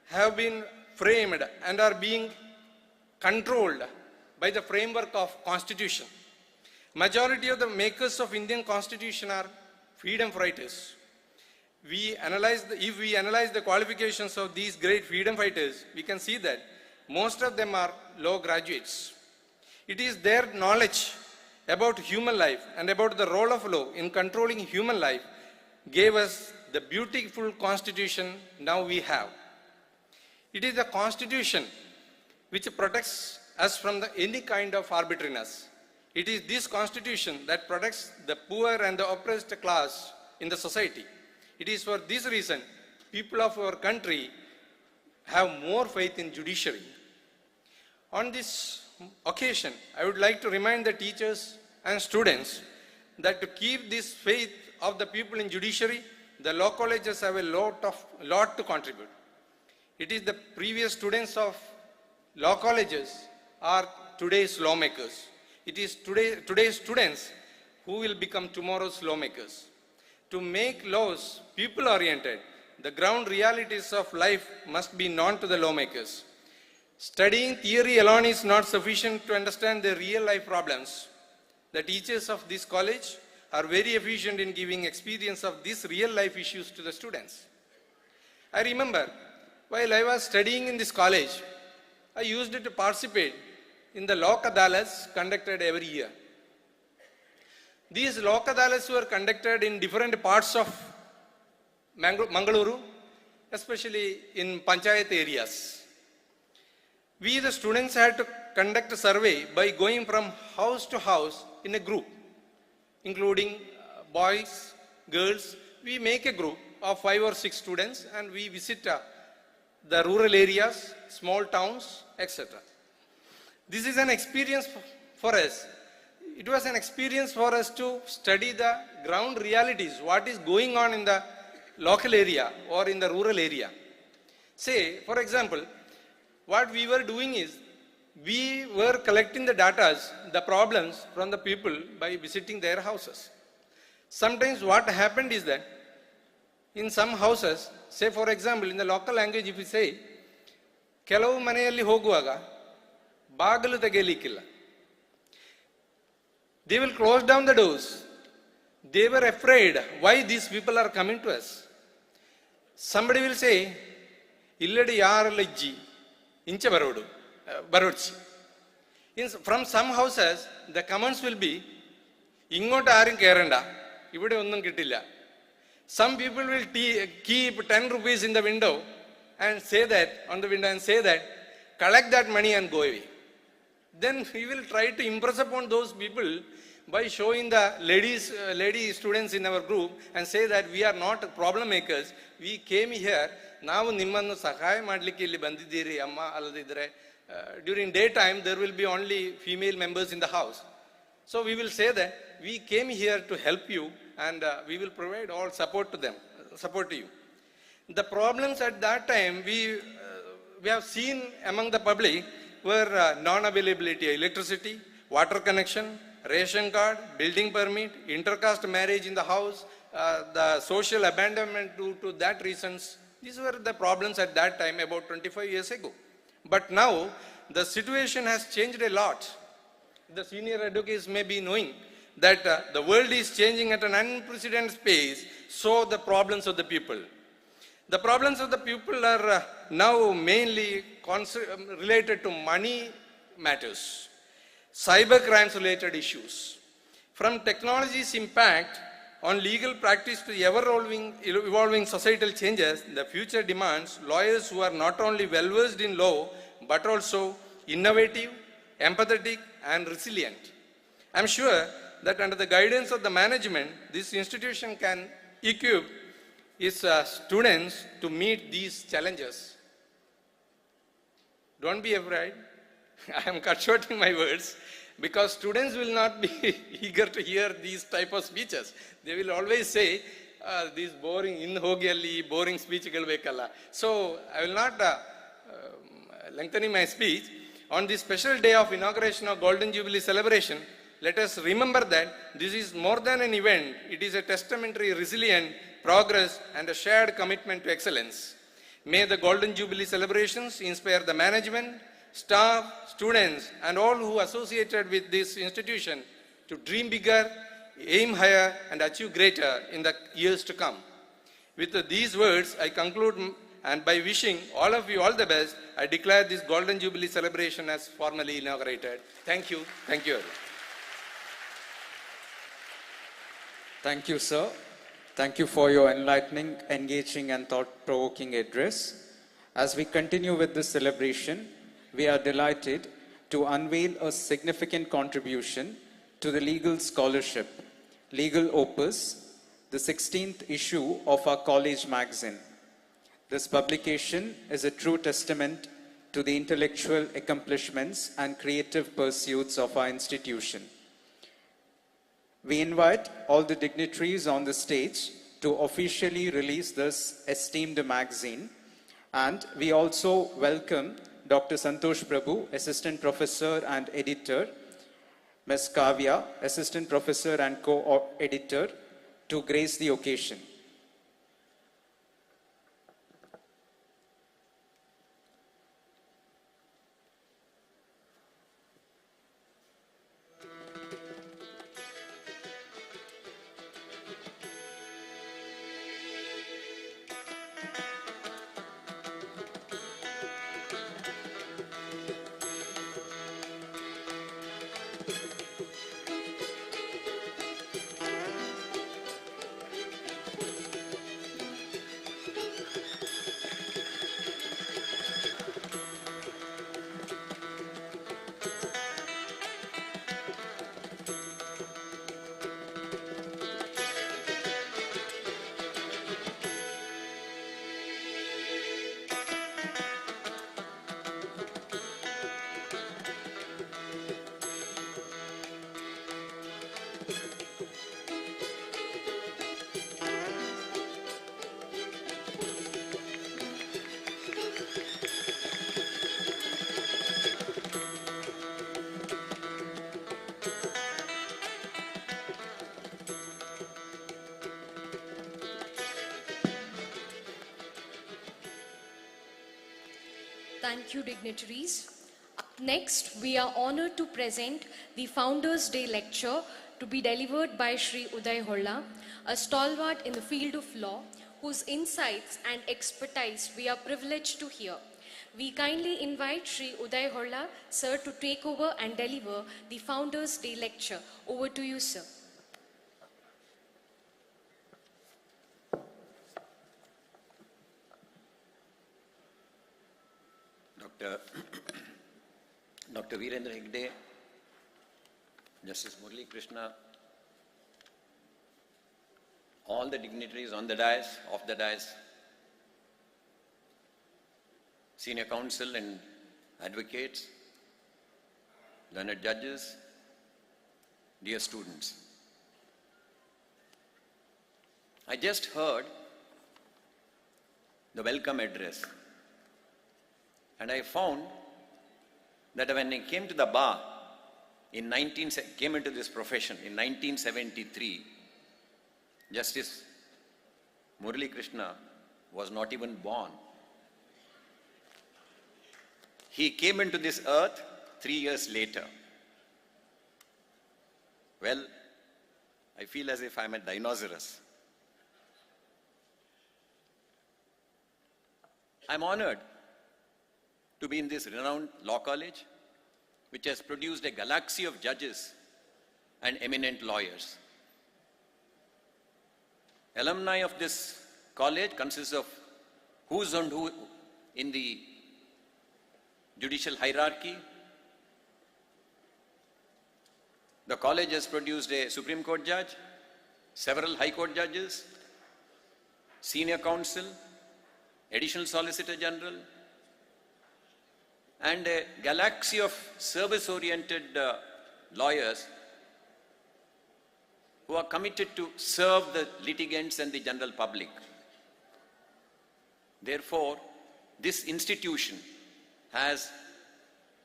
have been framed and are being controlled by the framework of constitution. Majority of the makers of Indian constitution are freedom fighters. If we analyze the qualifications of these great freedom fighters, we can see that most of them are law graduates. It is their knowledge about human life and about the role of law in controlling human life gave us the beautiful constitution now we have. It is the constitution which protects us from any kind of arbitrariness. It is this constitution that protects the poor and the oppressed class in the society. It is for this reason people of our country have more faith in judiciary. On this occasion, I would like to remind the teachers and students that to keep this faith of the people in judiciary, the law colleges have a lot to contribute. It is the previous students of law colleges are today's lawmakers. It is today's students who will become tomorrow's lawmakers. To make laws people-oriented, the ground realities of life must be known to the lawmakers. Studying theory alone is not sufficient to understand the real-life problems. The teachers of this college are very efficient in giving experience of these real-life issues to the students. I remember, while I was studying in this college, I used to participate in the Lok Adalats conducted every year. These Lok Adalats were conducted in different parts of Mangaluru, especially in Panchayat areas. We, the students, had to conduct a survey by going from house to house in a group, including boys, girls. We make a group of 5 or 6 students and we visit the rural areas, small towns, etc. This is an experience for us. It was an experience for us to study the ground realities, what is going on in the local area or in the rural area. Say, for example, what we were doing is, we were collecting the data, the problems from the people by visiting their houses. Sometimes what happened is that, in some houses, say for example, in the local language if we say, ಕೆಲವು ಮನೆಯಲ್ಲಿ ಹೋಗುವಾಗ ಬಾಗಿಲು ತೆಗೆಯಲಿಕ್ಕಿಲ್ಲ. They will close down the doors. They were afraid why these people are coming to us. Somebody will say, Illadi yaar lajji, incha barodu. From some houses, the comments will be, Ingotu aarum keranda, ivide onnum kittilla. Some people will keep 10 rupees in the window and say that, collect that money and go away. Then we will try to impress upon those people by showing the lady students in our group and say that we are not problem makers. We came here, now nimmannu sahaya madlikke illi bandidiri amma alladidre. During daytime there will be only female members in the house. So we will say that we came here to help you and we will provide all support to you. The problems at that time we have seen among the public were non-availability of electricity, water connection, ration card, building permit, intercaste marriage in the house, the social abandonment due to that reasons. These were the problems at that time about 25 years ago. But now the situation has changed a lot. The senior advocates may be knowing that the world is changing at an unprecedented pace, so the problems of the people. The problems of the people are now mainly related to money matters, cyber crimes related issues. From technology's impact on legal practice to evolving societal changes, the future demands lawyers who are not only well-versed in law, but also innovative, empathetic, and resilient. I'm sure that under the guidance of the management, this institution can equip its students to meet these challenges. Don't be afraid. I am cut-shorting my words because students will not be eager to hear these type of speeches. They will always say, these boring, boring speech. So I will not lengthening my speech. On this special day of inauguration of Golden Jubilee celebration, let us remember that this is more than an event. It is a testamentary resilient progress and a shared commitment to excellence. May the Golden Jubilee celebrations inspire the management, staff, students, and all who associated with this institution to dream bigger, aim higher, and achieve greater in the years to come. With these words, I conclude, and by wishing all of you all the best, I declare this Golden Jubilee celebration as formally inaugurated. Thank you. Thank you, everyone. Thank you, sir. Thank you for your enlightening, engaging, and thought-provoking address. As we continue with this celebration, we are delighted to unveil a significant contribution to the legal scholarship, Legal Opus, the 16th issue of our college magazine. This publication is a true testament to the intellectual accomplishments and creative pursuits of our institution. We invite all the dignitaries on the stage to officially release this esteemed magazine, and we also welcome Dr. Santosh Prabhu, Assistant Professor and Editor, Ms. Kavya, Assistant Professor and Co-Editor, to grace the occasion. Thank you, dignitaries. Next, we are honored to present the Founders Day lecture to be delivered by Shri Uday Holla, a stalwart in the field of law, whose insights and expertise we are privileged to hear. We kindly invite Shri Uday Holla, sir, to take over and deliver the Founders Day lecture. Over to you, sir. Dr. Veerendra Heggade, Justice Murali Krishna, all the dignitaries on the dais, off the dais, senior counsel and advocates, learned judges, dear students. I just heard the welcome address, and I found that when I came to the bar came into this profession in 1973, Justice Murali Krishna was not even born. He came into this earth 3 years later. Well, I feel as if I'm a dinosaurus. I'm honored to be in this renowned law college, which has produced a galaxy of judges and eminent lawyers. Alumni of this college consists of who's and who in the judicial hierarchy. The college has produced a Supreme Court judge, several High Court judges, senior counsel, additional Solicitor General, and a galaxy of service-oriented lawyers who are committed to serve the litigants and the general public. Therefore, this institution has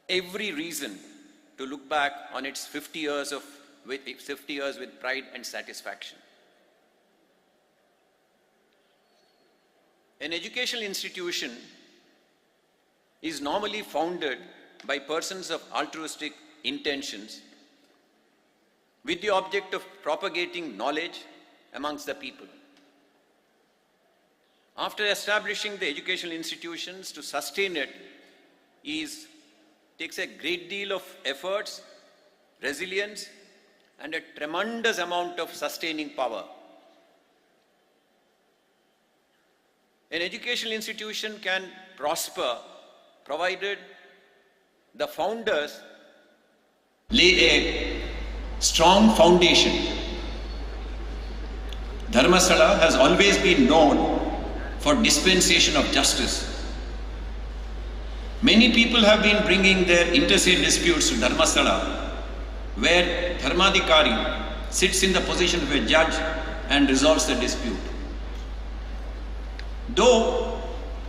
every reason to look back on its 50 years with pride and satisfaction. An educational institution is normally founded by persons of altruistic intentions with the object of propagating knowledge amongst the people. After establishing the educational institutions, to sustain it takes a great deal of efforts, resilience, and a tremendous amount of sustaining power. An educational institution can prosper provided the founders lay a strong foundation. Dharmasthala has always been known for dispensation of justice. Many people have been bringing their interstate disputes to Dharmasthala, where Dharmadhikari sits in the position of a judge and resolves the dispute. Though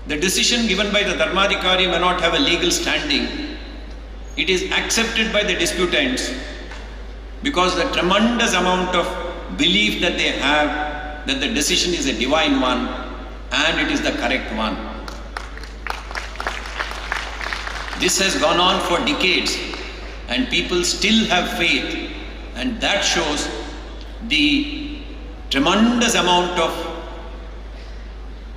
the decision given by the Dharmadhikari may not have a legal standing, it is accepted by the disputants because the tremendous amount of belief that they have that the decision is a divine one and it is the correct one. This has gone on for decades and people still have faith, and that shows the tremendous amount of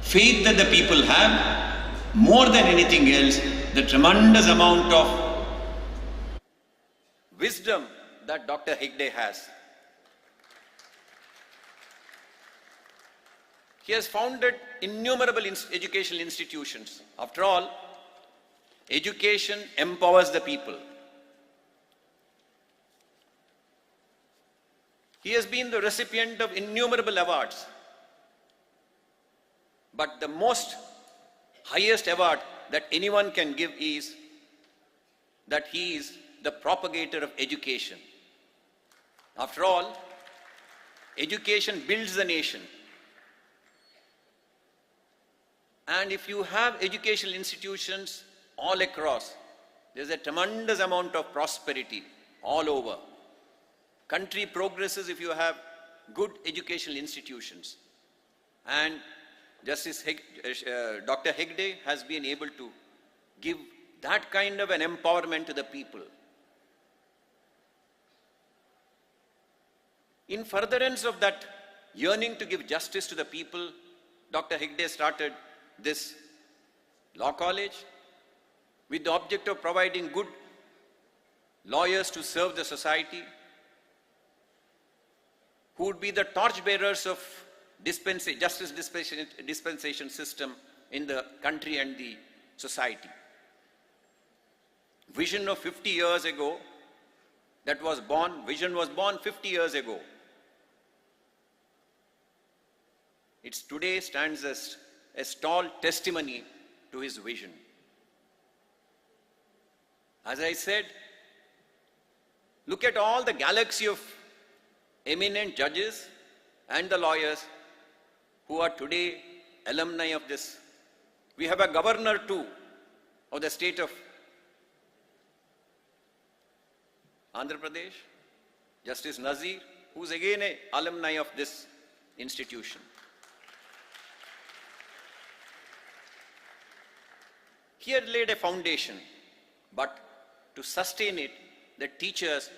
faith that the people have. More than anything else, the tremendous amount of wisdom that Dr. Heggade has. He has founded innumerable educational institutions. After all, education empowers the people. He has been the recipient of innumerable awards. But the most highest award that anyone can give is that he is the propagator of education. After all, education builds the nation. And if you have educational institutions all across, there's a tremendous amount of prosperity all over. Country progresses if you have good educational institutions. And Dr. Heggade has been able to give that kind of an empowerment to the people. In furtherance of that yearning to give justice to the people, Dr. Heggade started this law college with the object of providing good lawyers to serve the society, who would be the torchbearers of justice dispensation system in the country and the society. Vision of 50 years ago vision was born 50 years ago. It today stands as a tall testimony to his vision. As I said, look at all the galaxy of eminent judges and the lawyers who are today alumni of this. We have a governor too of the state of Andhra Pradesh, Justice Nazir, who is again an alumni of this institution. He had laid a foundation, but to sustain it, the teachers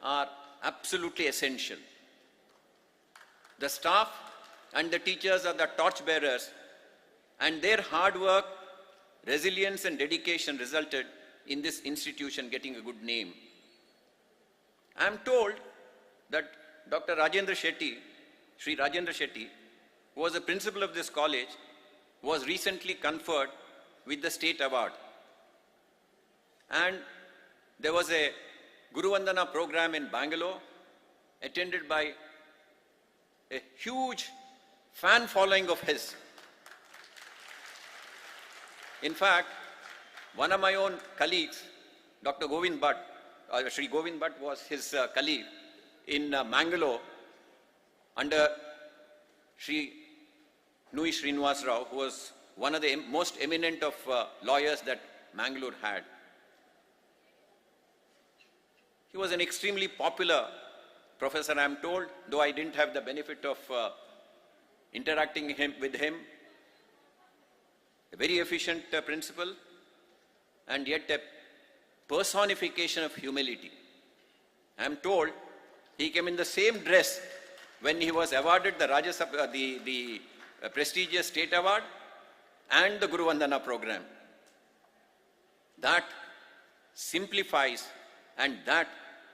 are absolutely essential. The staff and the teachers are the torchbearers, and their hard work, resilience and dedication resulted in this institution getting a good name. I am told that Dr. Rajendra Shetty, Sri Rajendra Shetty, who was the principal of this college, was recently conferred with the state award. And there was a Guru Vandana program in Bangalore, attended by a huge fan following of his. In fact, one of my own colleagues, Dr. Govind Bhatt, Sri Govind Bhatt was his colleague in Mangalore under Sri Nui Srinivas Rao, who was one of the most eminent of lawyers that Mangalore had. He was an extremely popular professor, I am told, though I didn't have the benefit of interacting with him. A very efficient principal, and yet a personification of humility. I am told he came in the same dress when he was awarded the Rajya Sabha, the prestigious state award and the Guru Vandana program. That simplifies and that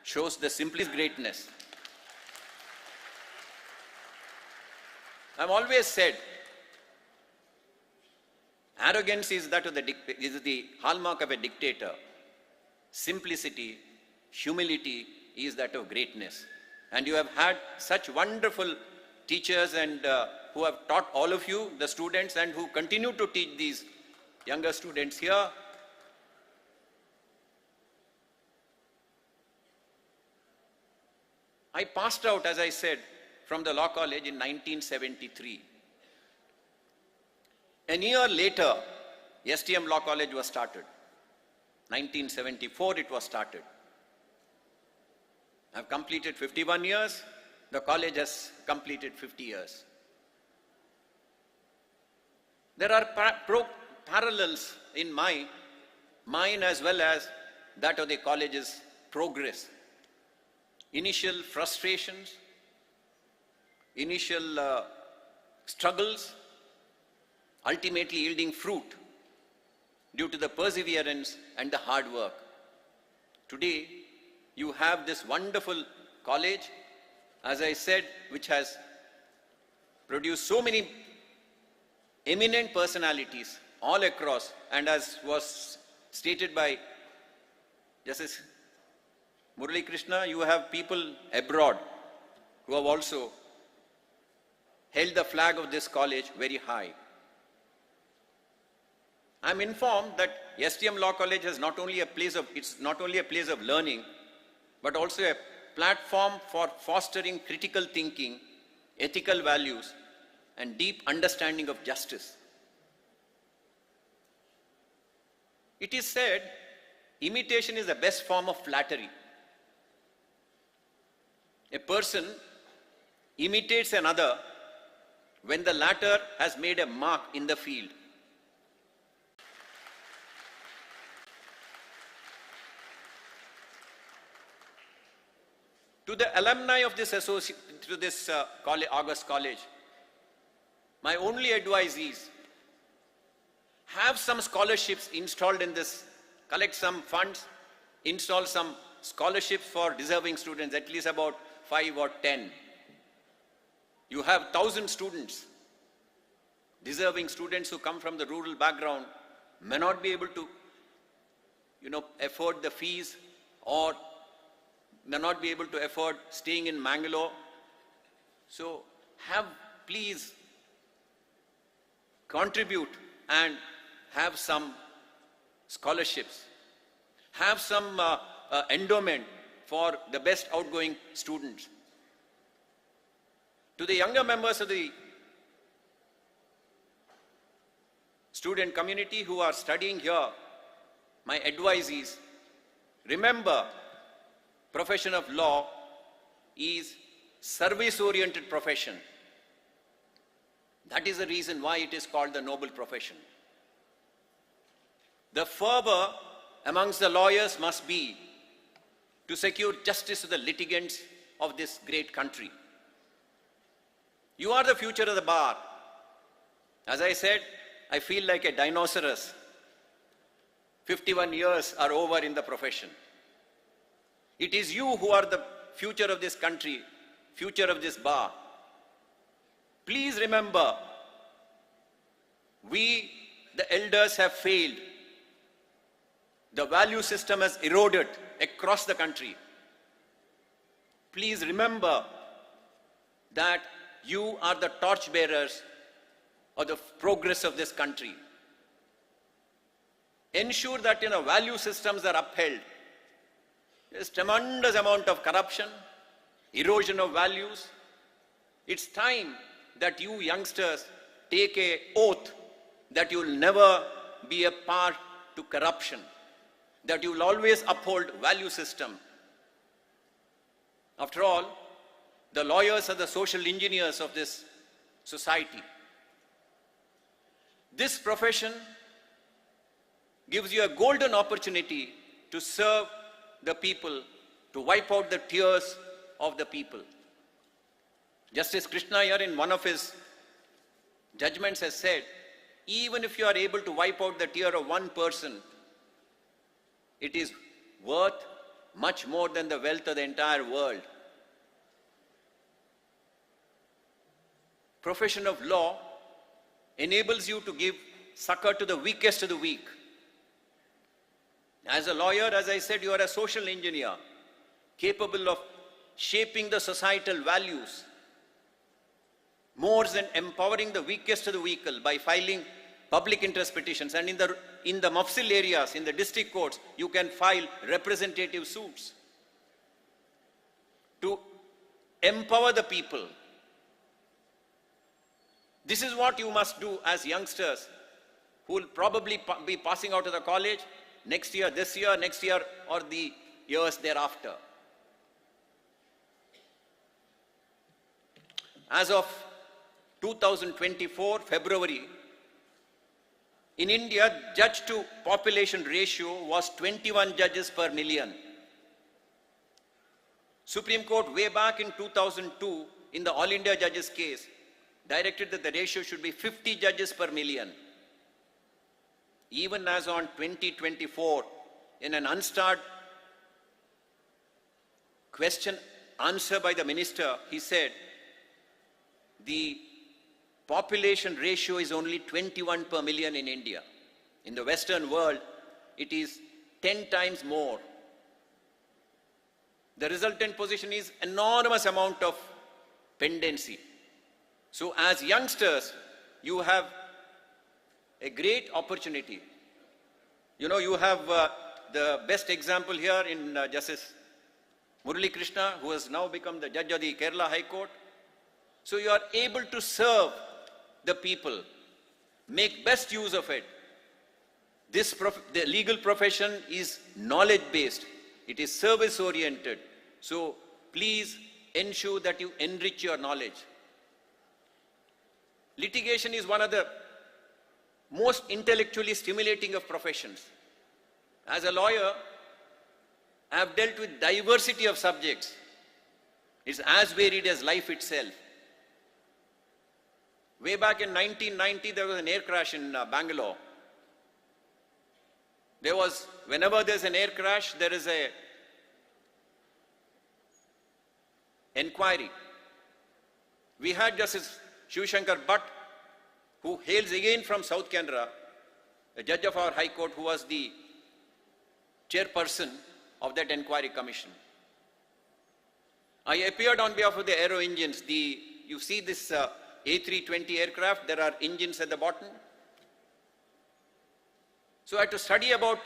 shows the simplest greatness. I've always said, arrogance is the hallmark of a dictator. Simplicity, humility is that of greatness. And you have had such wonderful teachers and who have taught all of you, the students, and who continue to teach these younger students here. I passed out, as I said, from the law college in 1973. A year later, SDM Law College was started. 1974 it was started. I've completed 51 years. The college has completed 50 years. There are parallels in mine as well as that of the college's progress. Initial frustrations, initial struggles, ultimately yielding fruit due to the perseverance and the hard work. Today, you have this wonderful college, as I said, which has produced so many eminent personalities all across, and as was stated by Justice Murali Krishna, you have people abroad who have also held the flag of this college very high. I am informed that SDM Law College is not only a place of learning, but also a platform for fostering critical thinking, ethical values, and deep understanding of justice. It is said, imitation is the best form of flattery. A person imitates another when the latter has made a mark in the field. To the alumni of this August College, my only advice is have some scholarships installed in this, collect some funds, install some scholarships for deserving students, at least about 5 or 10. You have 1,000 students, deserving students who come from the rural background, may not be able to, afford the fees or may not be able to afford staying in Mangalore. So please contribute and have some scholarships, have some endowment for the best outgoing students. To the younger members of the student community who are studying here, my advice is, remember, profession of law is service-oriented profession. That is the reason why it is called the noble profession. The fervor amongst the lawyers must be to secure justice to the litigants of this great country. You are the future of the bar. As I said, I feel like a dinosaurus. 51 years are over in the profession. It is you who are the future of this country, future of this bar. Please remember, we, the elders, have failed. The value system has eroded across the country. Please remember that you are the torchbearers of the progress of this country. Ensure that value systems are upheld. There's tremendous amount of corruption, erosion of values. It's time that you youngsters take an oath that you'll never be a part to corruption, that you'll always uphold value system. After all, the lawyers are the social engineers of this society. This profession gives you a golden opportunity to serve the people, to wipe out the tears of the people. Justice Krishna here in one of his judgments has said, even if you are able to wipe out the tear of one person, it is worth much more than the wealth of the entire world. Profession of law enables you to give succor to the weakest of the weak. As a lawyer, as I said, you are a social engineer, capable of shaping the societal values, more than empowering the weakest of the weak by filing public interest petitions. And in the mafsil areas, in the district courts, you can file representative suits to empower the people. This is what you must do as youngsters who will probably be passing out of the college next year, this year, next year, or the years thereafter. As of 2024, February, in India, judge to population ratio was 21 judges per million. Supreme Court way back in 2002, in the All India Judges case, directed that the ratio should be 50 judges per million. Even as on 2024, in an unstarred question answer by the minister, he said, the population ratio is only 21 per million in India. In the Western world, it is 10 times more. The resultant position is enormous amount of pendency. So as youngsters, you have a great opportunity. You have the best example here in Justice Murali Krishna, who has now become the judge of the Kerala High Court. So you are able to serve the people, make best use of it. The legal profession is knowledge-based. It is service-oriented. So please ensure that you enrich your knowledge. Litigation is one of the most intellectually stimulating of professions. As a lawyer, I have dealt with diversity of subjects. It's as varied as life itself. Way back in 1990, there was an air crash in Bangalore. Whenever there's an air crash, there is a inquiry. We had Justice Shivshankar Bhatt, who hails again from South Canara, a judge of our High Court, who was the chairperson of that inquiry commission. I appeared on behalf of the aero engines. You see this A320 aircraft, there are engines at the bottom. So I had to study about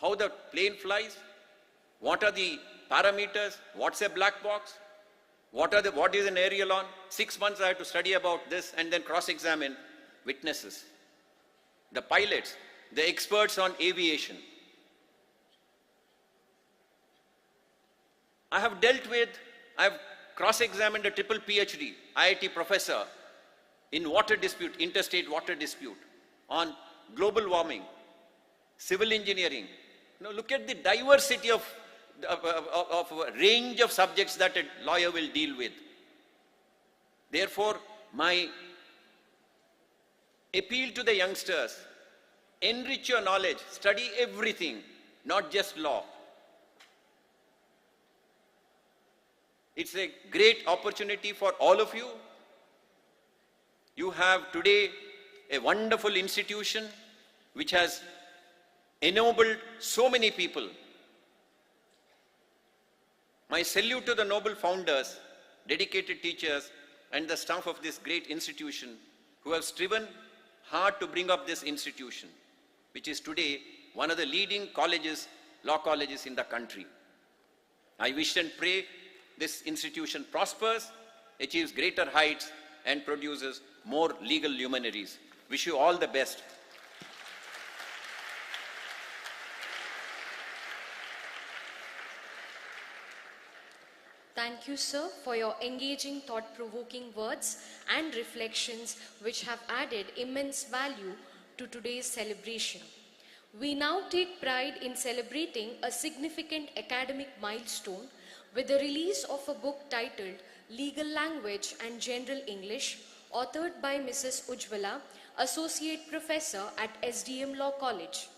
how the plane flies, what are the parameters, what's a black box, what is an aerial on. 6 months I had to study about this and then cross-examine witnesses, the pilots, the experts on aviation. I have cross-examined a triple PhD, IIT professor in water dispute, interstate water dispute, on global warming, civil engineering. Look at the diversity of a range of subjects that a lawyer will deal with. Therefore, my appeal to the youngsters, enrich your knowledge, study everything, not just law. It's a great opportunity for all of you. You have today a wonderful institution which has ennobled so many people. My salute to the noble founders, dedicated teachers, and the staff of this great institution who have striven hard to bring up this institution, which is today one of the leading colleges, law colleges in the country. I wish and pray this institution prospers, achieves greater heights, and produces more legal luminaries. Wish you all the best. Thank you, sir, for your engaging, thought-provoking words and reflections which have added immense value to today's celebration. We now take pride in celebrating a significant academic milestone with the release of a book titled Legal Language and General English, authored by Mrs. Ujjwala, Associate Professor at SDM Law College.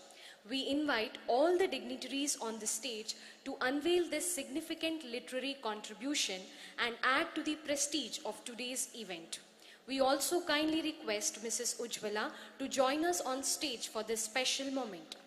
We invite all the dignitaries on the stage to unveil this significant literary contribution and add to the prestige of today's event. We also kindly request Mrs. Ujjwala to join us on stage for this special moment.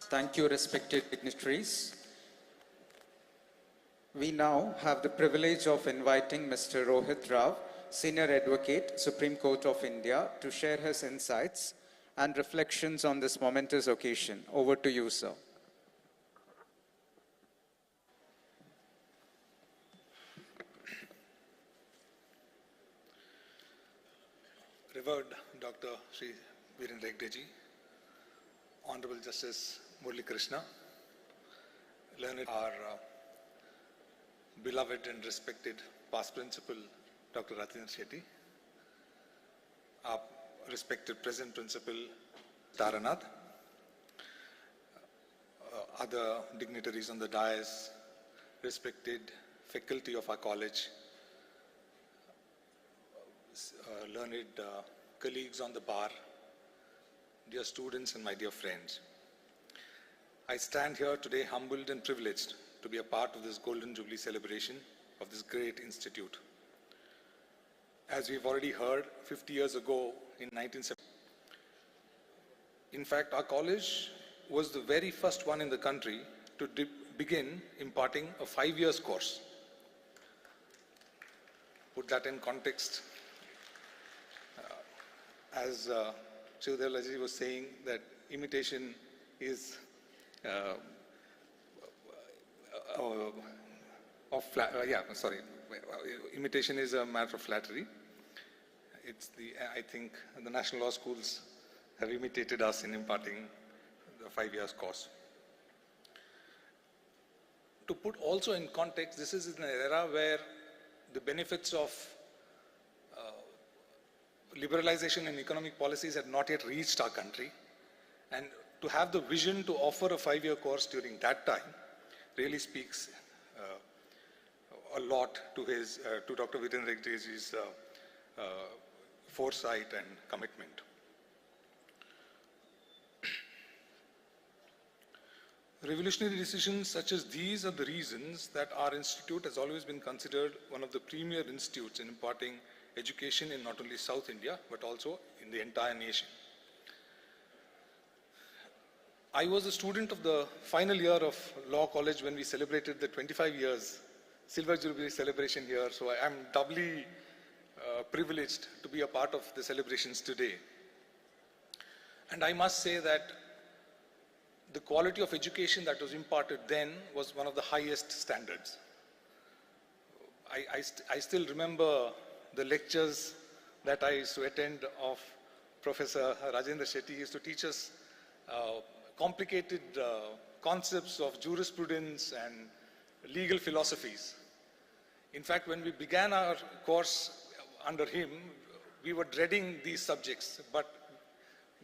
Thank you, respected dignitaries. We now have the privilege of inviting Mr. Rohit Rao, Senior Advocate, Supreme Court of India, to share his insights and reflections on this momentous occasion. Over to you, sir. Revered Dr. Sri Veerendra Heggade, Honorable Justice Murali Krishna, learned our beloved and respected past principal Dr. Ratindra Shetty, our respected present principal Taranath, other dignitaries on the dais, respected faculty of our college, learned colleagues on the bar, dear students and my dear friends. I stand here today humbled and privileged to be a part of this Golden Jubilee celebration of this great institute. As we've already heard, 50 years ago in 1970, in fact, our college was the very first one in the country to begin imparting a 5 years course. Put that in context, as Shivdevlaji was saying, that imitation is imitation is a matter of flattery. I think the national law schools have imitated us in imparting the 5 years course. To put also in context, this is in an era where the benefits of liberalization and economic policies had not yet reached our country. And to have the vision to offer a 5-year course during that time really speaks a lot to Dr. Veerendra Heggadeji's foresight and commitment. Revolutionary decisions such as these are the reasons that our institute has always been considered one of the premier institutes in imparting education in not only South India, but also in the entire nation. I was a student of the final year of law college when we celebrated the 25 years Silver Jubilee celebration here, so I am doubly privileged to be a part of the celebrations today. And I must say that the quality of education that was imparted then was one of the highest standards. I still remember the lectures that I used to attend of Professor Rajendra Shetty. He used to teach us complicated concepts of jurisprudence and legal philosophies. In fact, when we began our course under him, we were dreading these subjects, but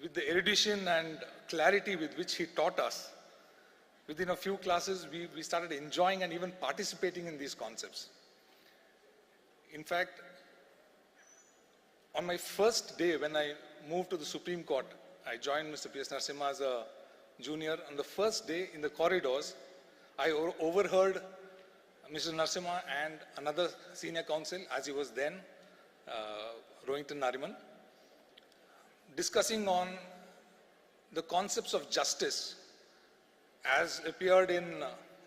with the erudition and clarity with which he taught us, within a few classes, we started enjoying and even participating in these concepts. In fact, on my first day when I moved to the Supreme Court, I joined Mr. P.S. Narasimha as a junior. On the first day in the corridors, I overheard Mr. Narasimha and another senior counsel, as he was then, Rohington Nariman, discussing on the concepts of justice as appeared in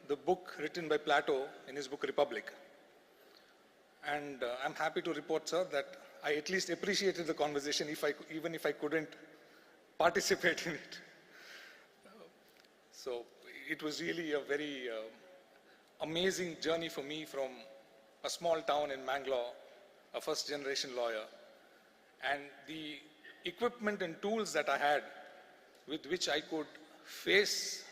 the book written by Plato in his book Republic. And I'm happy to report, sir, that I at least appreciated the conversation even if I couldn't participate in it. So it was really a very amazing journey for me from a small town in Mangalore, a first-generation lawyer, and the equipment and tools that I had with which I could face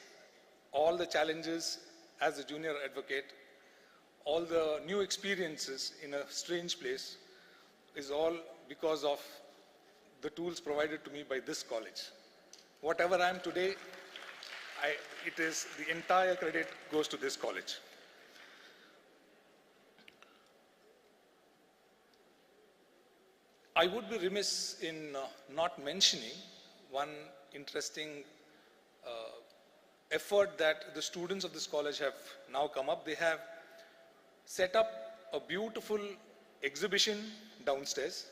all the challenges as a junior advocate, all the new experiences in a strange place, is all because of the tools provided to me by this college. Whatever I am today, the entire credit goes to this college. I would be remiss in not mentioning one interesting effort that the students of this college have now come up. They have set up a beautiful exhibition downstairs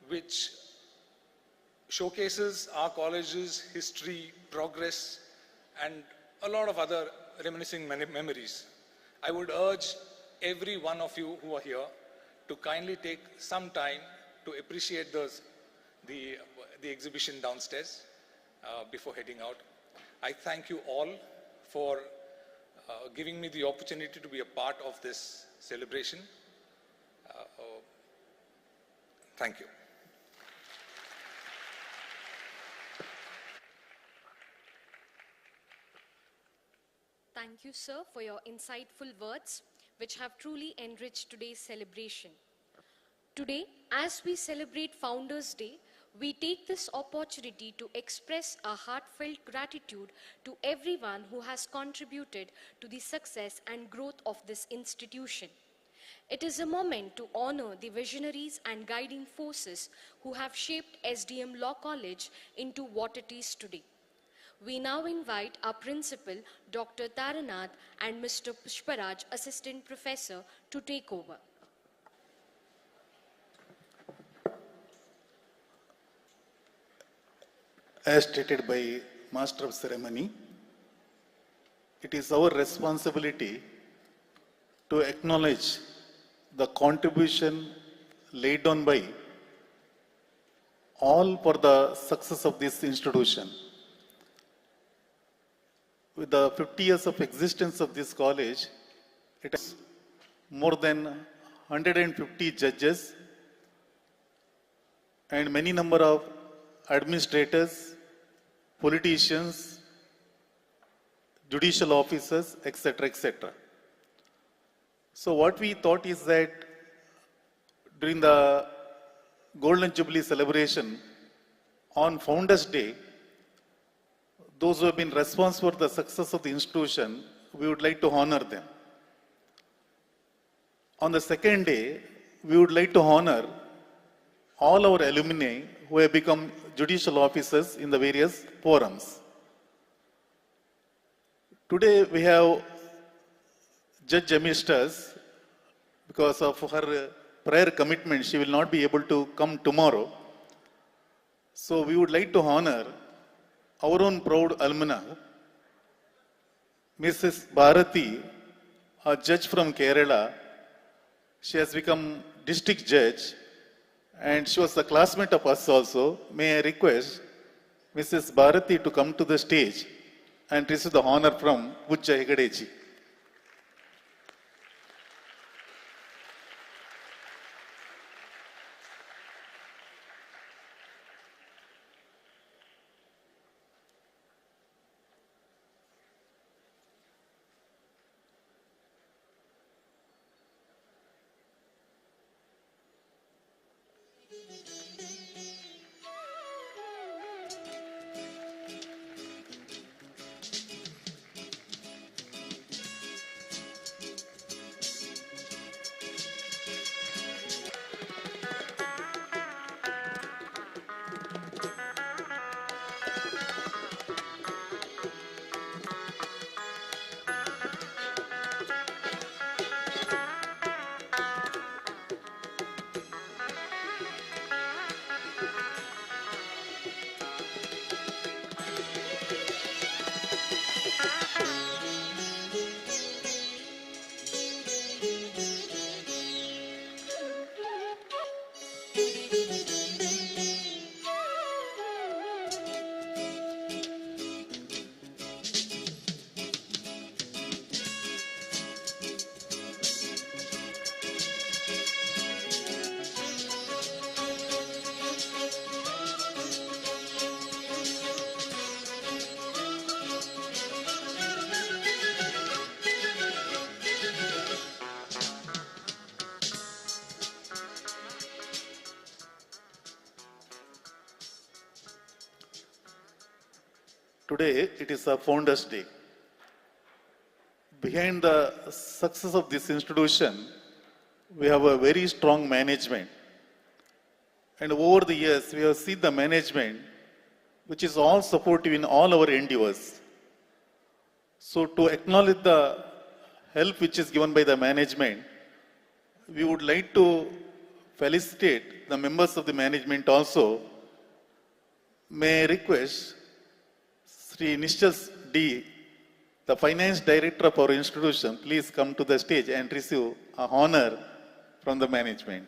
which showcases our college's history, progress, and a lot of other reminiscing memories. I would urge every one of you who are here to kindly take some time to appreciate the exhibition downstairs before heading out. I thank you all for giving me the opportunity to be a part of this celebration. Thank you. Thank you, sir, for your insightful words, which have truly enriched today's celebration. Today, as we celebrate Founders' Day, we take this opportunity to express our heartfelt gratitude to everyone who has contributed to the success and growth of this institution. It is a moment to honor the visionaries and guiding forces who have shaped SDM Law College into what it is today. We now invite our principal, Dr. Taranath, and Mr. Pushparaj, Assistant Professor, to take over. As stated by Master of Ceremony, it is our responsibility to acknowledge the contribution laid down by all for the success of this institution. With the 50 years of existence of this college, it has more than 150 judges and many number of administrators, politicians, judicial officers, etc., etc. So what we thought is that during the Golden Jubilee celebration on Founders Day, those who have been responsible for the success of the institution, we would like to honor them. On the second day, we would like to honor all our alumni who have become judicial officers in the various forums. Today we have Judge amidst us. Because of her prior commitment, she will not be able to come tomorrow. So we would like to honor our own proud alumna, Mrs. Bharati, a judge from Kerala. She has become district judge and she was a classmate of us also. May I request Mrs. Bharati to come to the stage and receive the honor from Pujya Heggade. Today, it is a Founders Day. Behind the success of this institution, we have a very strong management. And over the years, we have seen the management, which is all supportive in all our endeavors. So to acknowledge the help which is given by the management, we would like to felicitate the members of the management also. May I request Sri Nishchal D, the Finance Director of our institution, please come to the stage and receive a honor from the management.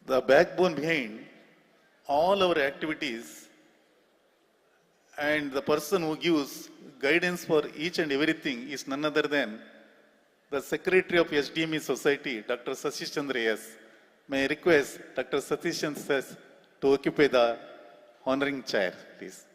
The backbone behind all our activities and the person who gives guidance for each and everything is none other than the Secretary of SDM Society, Dr. Satish Chandra S. May I request Dr. Satish Chandra S to occupy the honoring chair, please.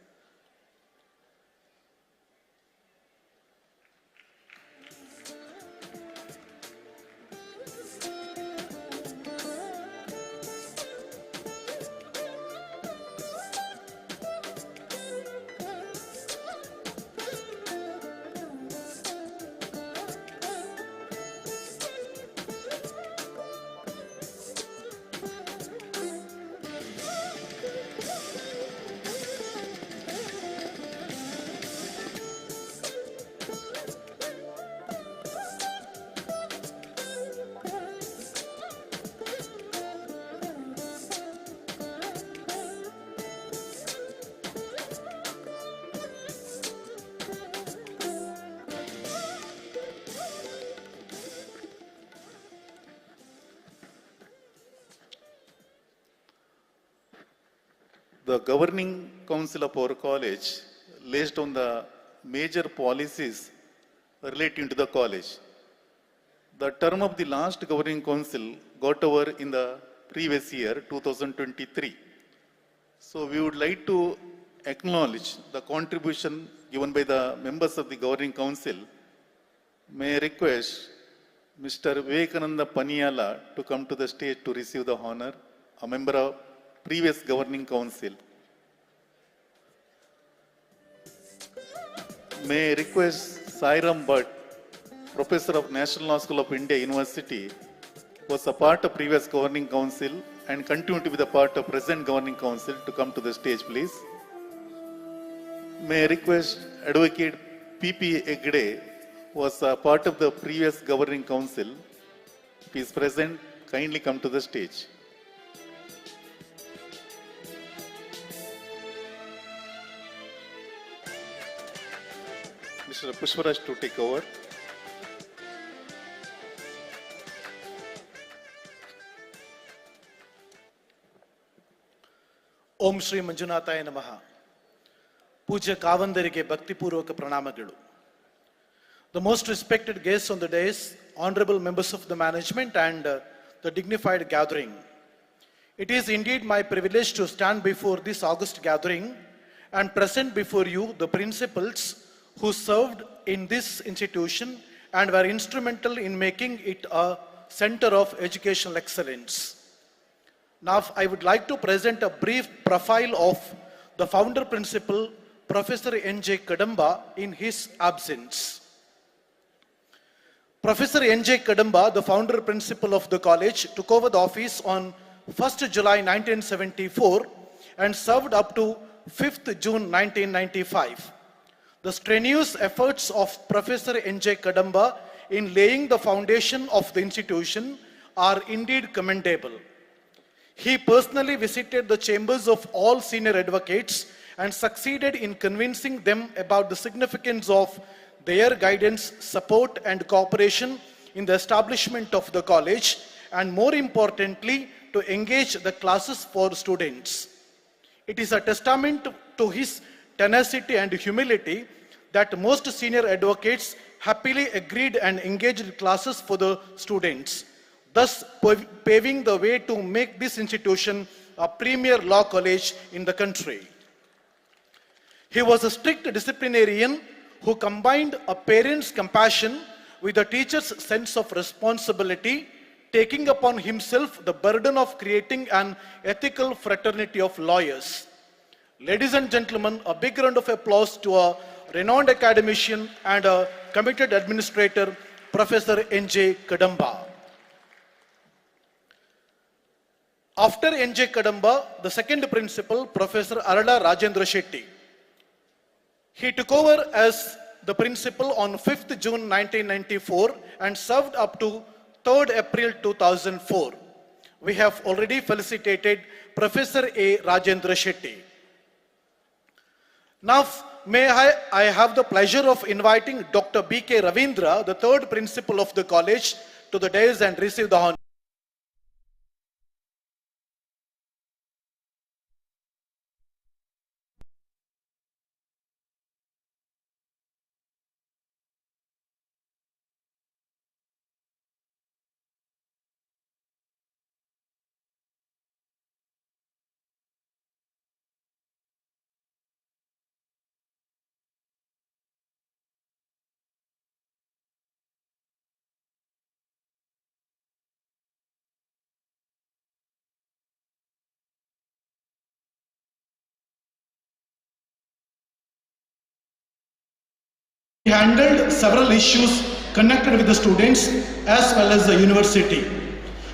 The governing council of our college lays down the major policies relating to the college. The term of the last governing council got over in the previous year, 2023. So we would like to acknowledge the contribution given by the members of the governing council. May I request Mr. Vivekananda Paniyala to come to the stage to receive the honor, a member of previous governing council. May I request Sairam Bhatt, Professor of National Law School of India University, was a part of previous governing council and continue to be the part of present governing council, to come to the stage, please. May I request Advocate P.P. Heggade, was a part of the previous governing council. If he is present, kindly come to the stage. Mr. Pushparaj to take over. ಓಂ ಶ್ರೀ ಮಂಜುನಾಥಾಯ ನಮಃ. ಪೂಜ್ಯ ಕಾವಂದರಿಗೆ ಭಕ್ತಿಪೂರ್ವಕ ಪ್ರಣಾಮಗಳು. The most respected guests on the dais, honorable members of the management and the dignified gathering. It is indeed my privilege to stand before this august gathering and present before you the principals who served in this institution and were instrumental in making it a center of educational excellence. Now, I would like to present a brief profile of the founder principal, Professor N.J. Kadamba, in his absence. Professor N.J. Kadamba, the founder principal of the college, took over the office on 1st July 1974 and served up to 5th June 1995. The strenuous efforts of Professor N.J. Kadamba in laying the foundation of the institution are indeed commendable. He personally visited the chambers of all senior advocates and succeeded in convincing them about the significance of their guidance, support, and cooperation in the establishment of the college, and more importantly, to engage the classes for students. It is a testament to his tenacity and humility that most senior advocates happily agreed and engaged classes for the students, thus paving the way to make this institution a premier law college in the country. He was a strict disciplinarian who combined a parent's compassion with a teacher's sense of responsibility, taking upon himself the burden of creating an ethical fraternity of lawyers. Ladies and gentlemen, a big round of applause to a renowned academician and a committed administrator, Professor N.J. Kadamba. After N.J. Kadamba, the second principal, Professor Arada Rajendra Shetty. He took over as the principal on 5th June 1994 and served up to 3rd April 2004. We have already felicitated Professor A. Rajendra Shetty. Now, may I have the pleasure of inviting Dr. B.K. Veerendra, the third principal of the college, to the dais and receive the honor. He handled several issues connected with the students as well as the university.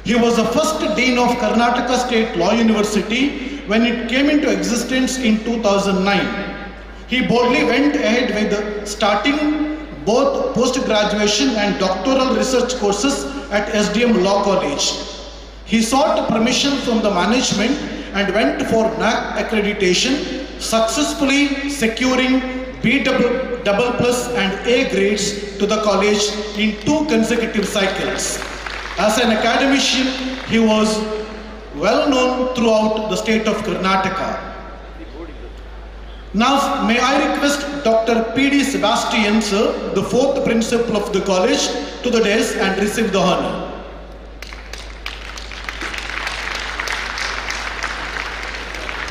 He was the first Dean of Karnataka State Law University when it came into existence in 2009. He boldly went ahead with starting both post-graduation and doctoral research courses at SDM Law College. He sought permission from the management and went for NAC accreditation, successfully securing B++ and A grades to the college in 2 consecutive cycles. As an academician, he was well known throughout the state of Karnataka. Now, may I request Dr. P.D. Sebastian, sir, the 4th principal of the college, to the dais and receive the honor.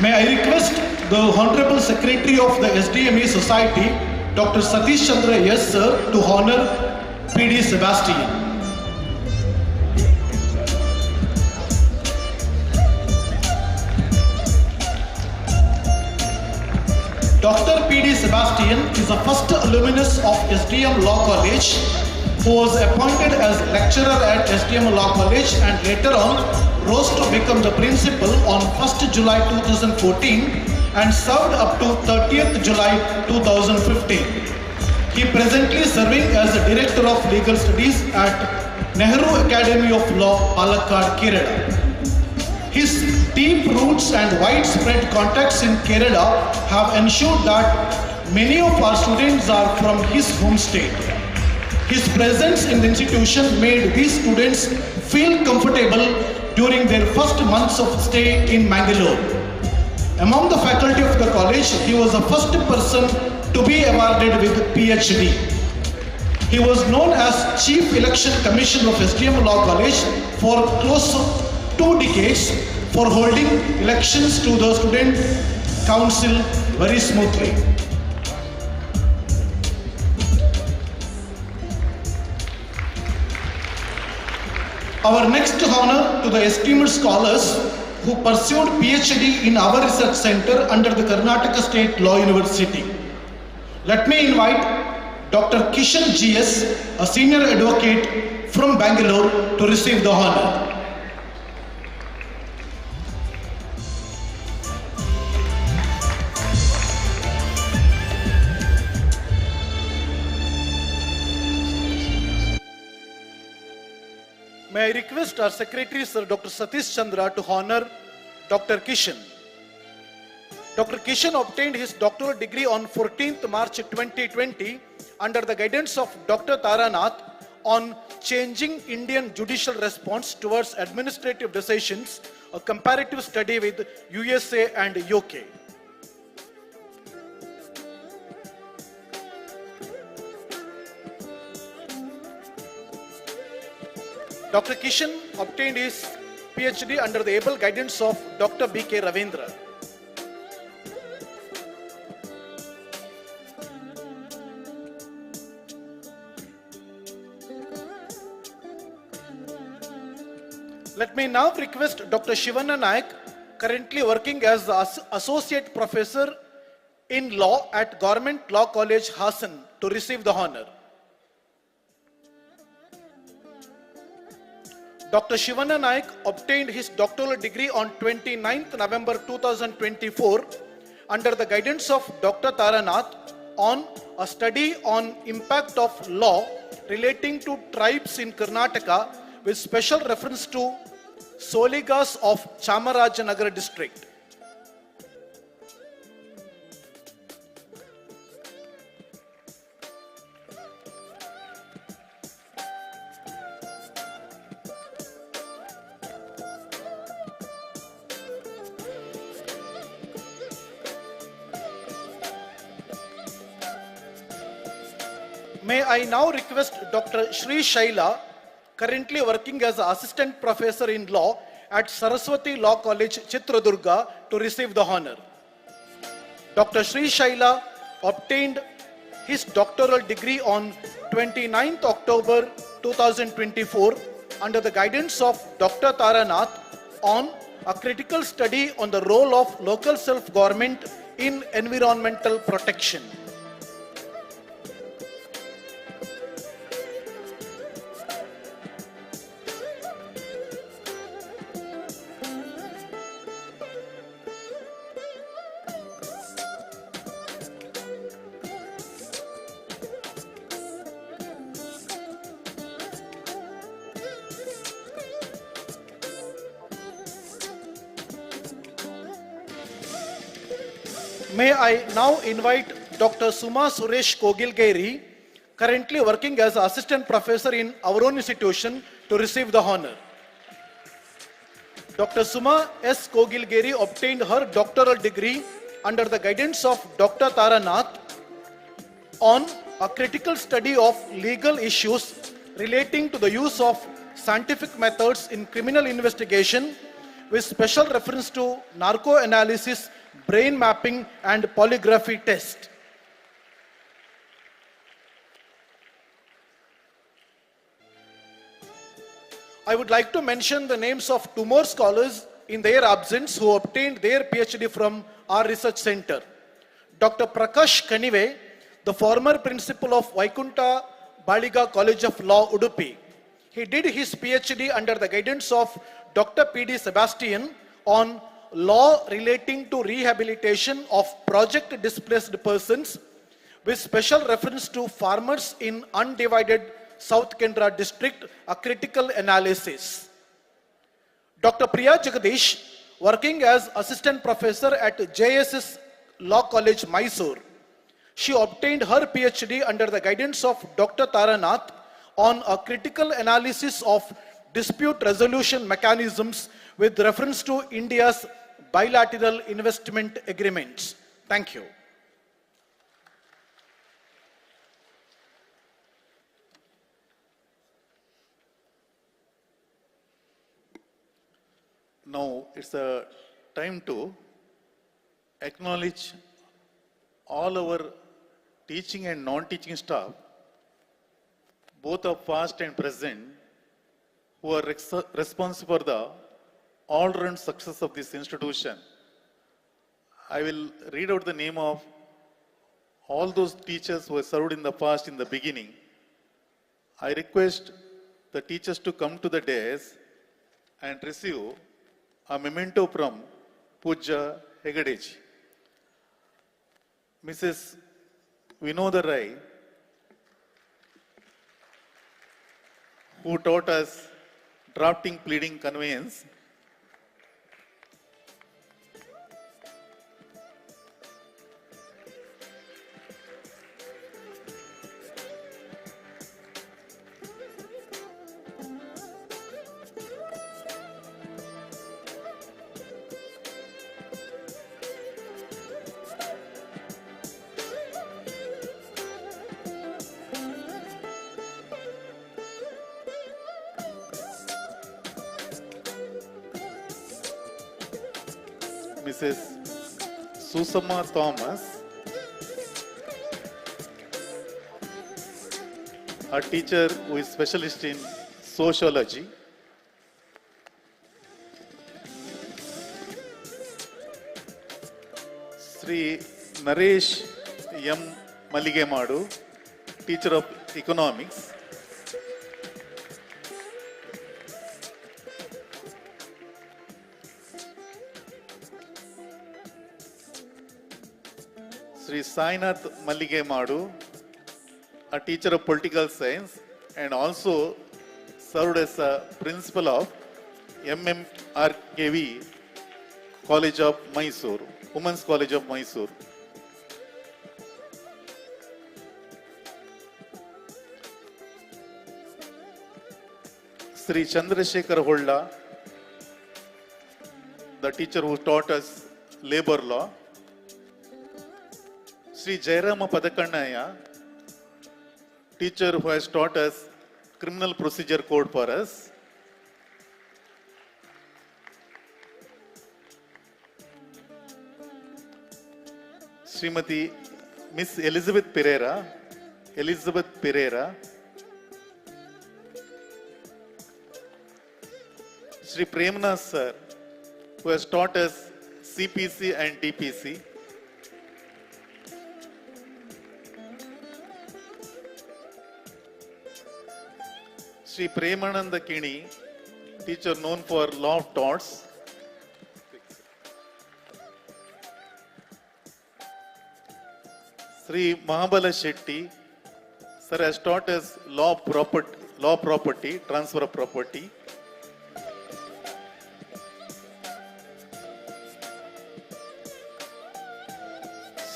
May I request the Honorable Secretary of the SDME Society, Dr. Satish Chandra S, sir, to honor P.D. Sebastian. Dr. P.D. Sebastian is the first alumnus of SDM Law College who was appointed as lecturer at SDM Law College and later on rose to become the principal on 1st July 2014 and served up to 30th July 2015. He presently serving as the Director of Legal Studies at Nehru Academy of Law, Palakkad, Kerala. His deep roots and widespread contacts in Kerala have ensured that many of our students are from his home state. His presence in the institution made these students feel comfortable during their first months of stay in Mangalore. Among the faculty of the college, he was the first person to be awarded with PhD. He was known as Chief Election Commissioner of SDM Law College for close to 2 decades for holding elections to the student council very smoothly. Our next honor to the esteemed scholars who pursued PhD in our research center under the Karnataka State Law University. Let me invite Dr. Kishan GS, a senior advocate from Bangalore, to receive the honor. May I request our Secretary, Sir Dr. Satish Chandra, to honor Dr. Kishan. Dr. Kishan obtained his doctoral degree on 14th March 2020 under the guidance of Dr. Taranath on changing Indian judicial response towards administrative decisions, a comparative study with USA and UK. Dr. Kishan obtained his PhD under the able guidance of Dr. B.K. Veerendra. Let me now request Dr. Shivanna Naik, currently working as the Associate Professor in Law at Government Law College, Hassan, to receive the honor. Dr. Shivanna Naik obtained his doctoral degree on 29th November 2024 under the guidance of Dr. Taranath on a study on impact of law relating to tribes in Karnataka with special reference to Soligas of Chamarajanagar district. May I now request Dr. Shri Shaila, currently working as an Assistant Professor in Law at Saraswati Law College, Chitradurga, to receive the honor. Dr. Shri Shaila obtained his doctoral degree on 29th October 2024 under the guidance of Dr. Taranath on a critical study on the role of local self-government in environmental protection. May I now invite Dr. Suma Suresh Kogilgeri, currently working as assistant professor in our own institution, to receive the honor. Dr. Suma S. Kogilgeri obtained her doctoral degree under the guidance of Dr. Taranath on a critical study of legal issues relating to the use of scientific methods in criminal investigation, with special reference to narco-analysis, brain mapping, and polygraphy test. I would like to mention the names of two more scholars in their absence who obtained their PhD from our research center. Dr. Prakash Kanive, the former principal of Vaikunta Baliga College of Law, Udupi. He did his PhD under the guidance of Dr. P.D. Sebastian on law relating to rehabilitation of project displaced persons, with special reference to farmers in undivided South Kendra district, a critical analysis. Dr. Priya Jagadish, working as assistant professor at JSS Law College, Mysore. She obtained her PhD under the guidance of Dr. Taranath on a critical analysis of dispute resolution mechanisms with reference to India's bilateral investment agreements. Thank you. Now it's a time to acknowledge all our teaching and non-teaching staff, both of past and present, who are responsible for the all-round success of this institution. I will read out the name of all those teachers who have served in the past in the beginning. I request the teachers to come to the dais and receive a memento from Pujya Heggade. Mrs. Vinoda Rai, who taught us drafting pleading conveyance. Mrs. Susama Thomas, a teacher who is specialist in sociology. Sri Naresh M. Maligemadu, teacher of economics. Sri Sainath Maligemadu, a teacher of political science and also served as a principal of MMRKV College of Mysore, Women's College of Mysore. Sri Chandrasekhar Holla, the teacher who taught us labor law. Sri Jairama Padakannaya, teacher who has taught us criminal procedure code for us. Srimati Miss Elizabeth Pereira, Sri Premnath sir, who has taught us CPC and TPC. Sri Premananda Kini, teacher known for law of torts. Sri Mahabala Shetty, sir has taught us law property, transfer of property.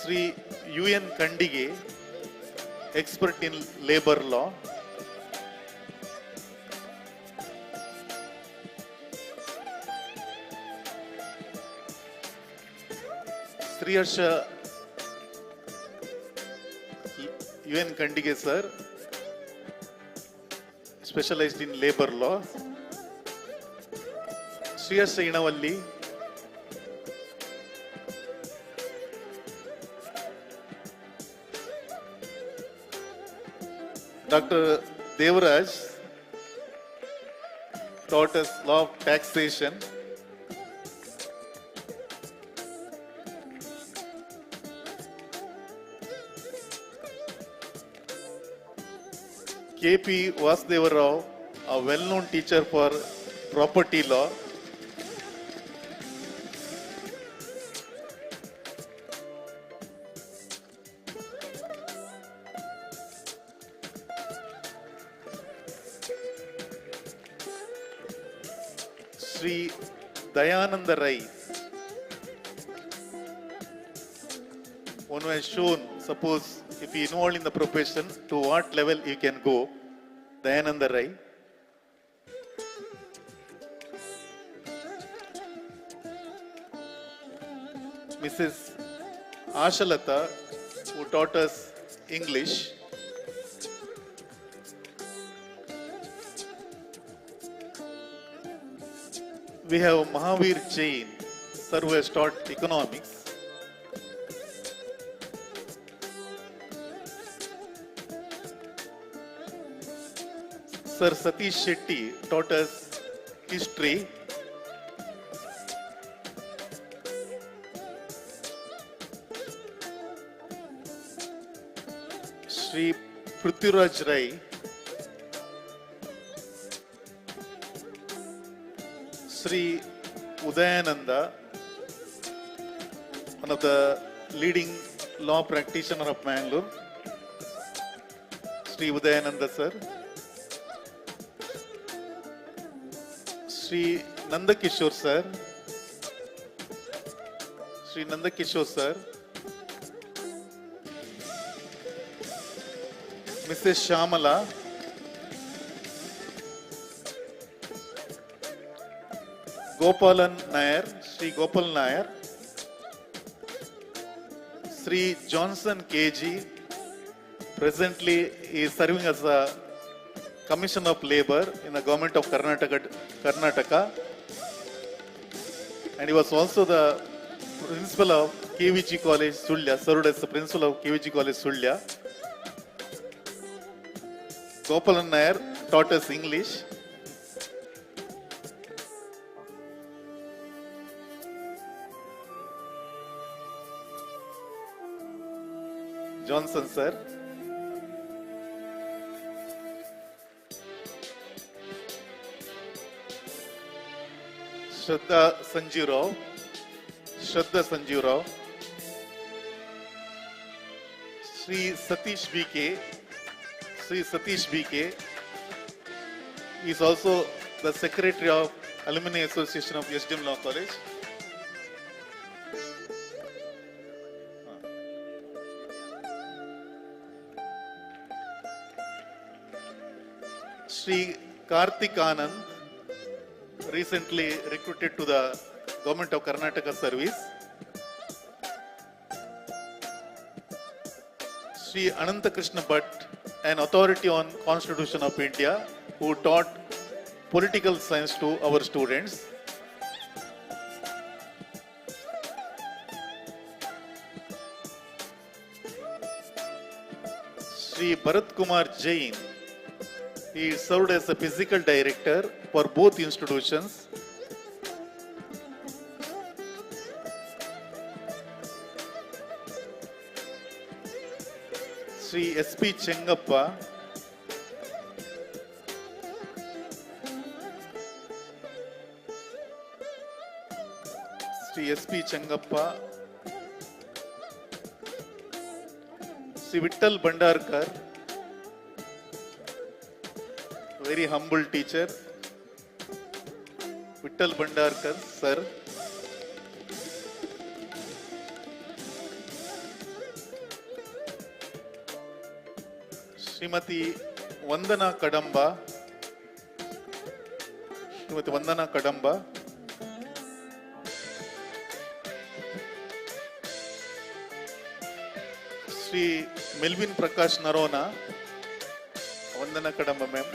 Sri UN Kandige, expert in labor law. Sri Harsha UN Kandige sir, specialized in labor law. Sri Harsha Inavalli, Dr. Devaraj taught us law of taxation. KP Vasudeva Rao, a well-known teacher for property law. Sri Dayananda Rai, one who has shown, suppose if you involved in the profession, to what level you can go. Dayananda Rai. Mrs. Ashalata, who taught us English. We have Mahavir Jain, sir, who has taught economics. Sir Satish Shetty taught us history. Sri Prithviraj Rai, Sri Udayananda, one of the leading law practitioners of Mangalore. Sri Udayananda sir. Sri Nandakishore sir. Sri Nandakishore sir. Mrs. Shamala. Gopalan Nair, Sri Gopal Nair. Sri Johnson KG, presently he is serving as a Commissioner of Labour in the government of Karnataka. And he was also the principal of KVG College Sulya, served as the principal of KVG College Sulya. Gopalan Nair taught us English. Johnson sir. Shraddha Sanjeev Rao. Shraddha Sanjeev Rao. Sri Satish BK. Sri Satish BK is also the Secretary of Alumni Association of SDM Law College. Sri Karthik Anand, recently recruited to the Government of Karnataka service. Sri Ananta Krishna Bhatt, an authority on Constitution of India, who taught political science to our students. Sri Bharat Kumar Jain, he served as a physical director for both institutions. Sri S.P. Chengappa, Sri S.P. Chengappa, Sri Vittal Bhandarkar, very humble teacher, Vittal Bhandarkar, sir. Shrimati Vandana Kadamba, Shri Melvin Prakash Noronha, Vandana Kadamba ma'am.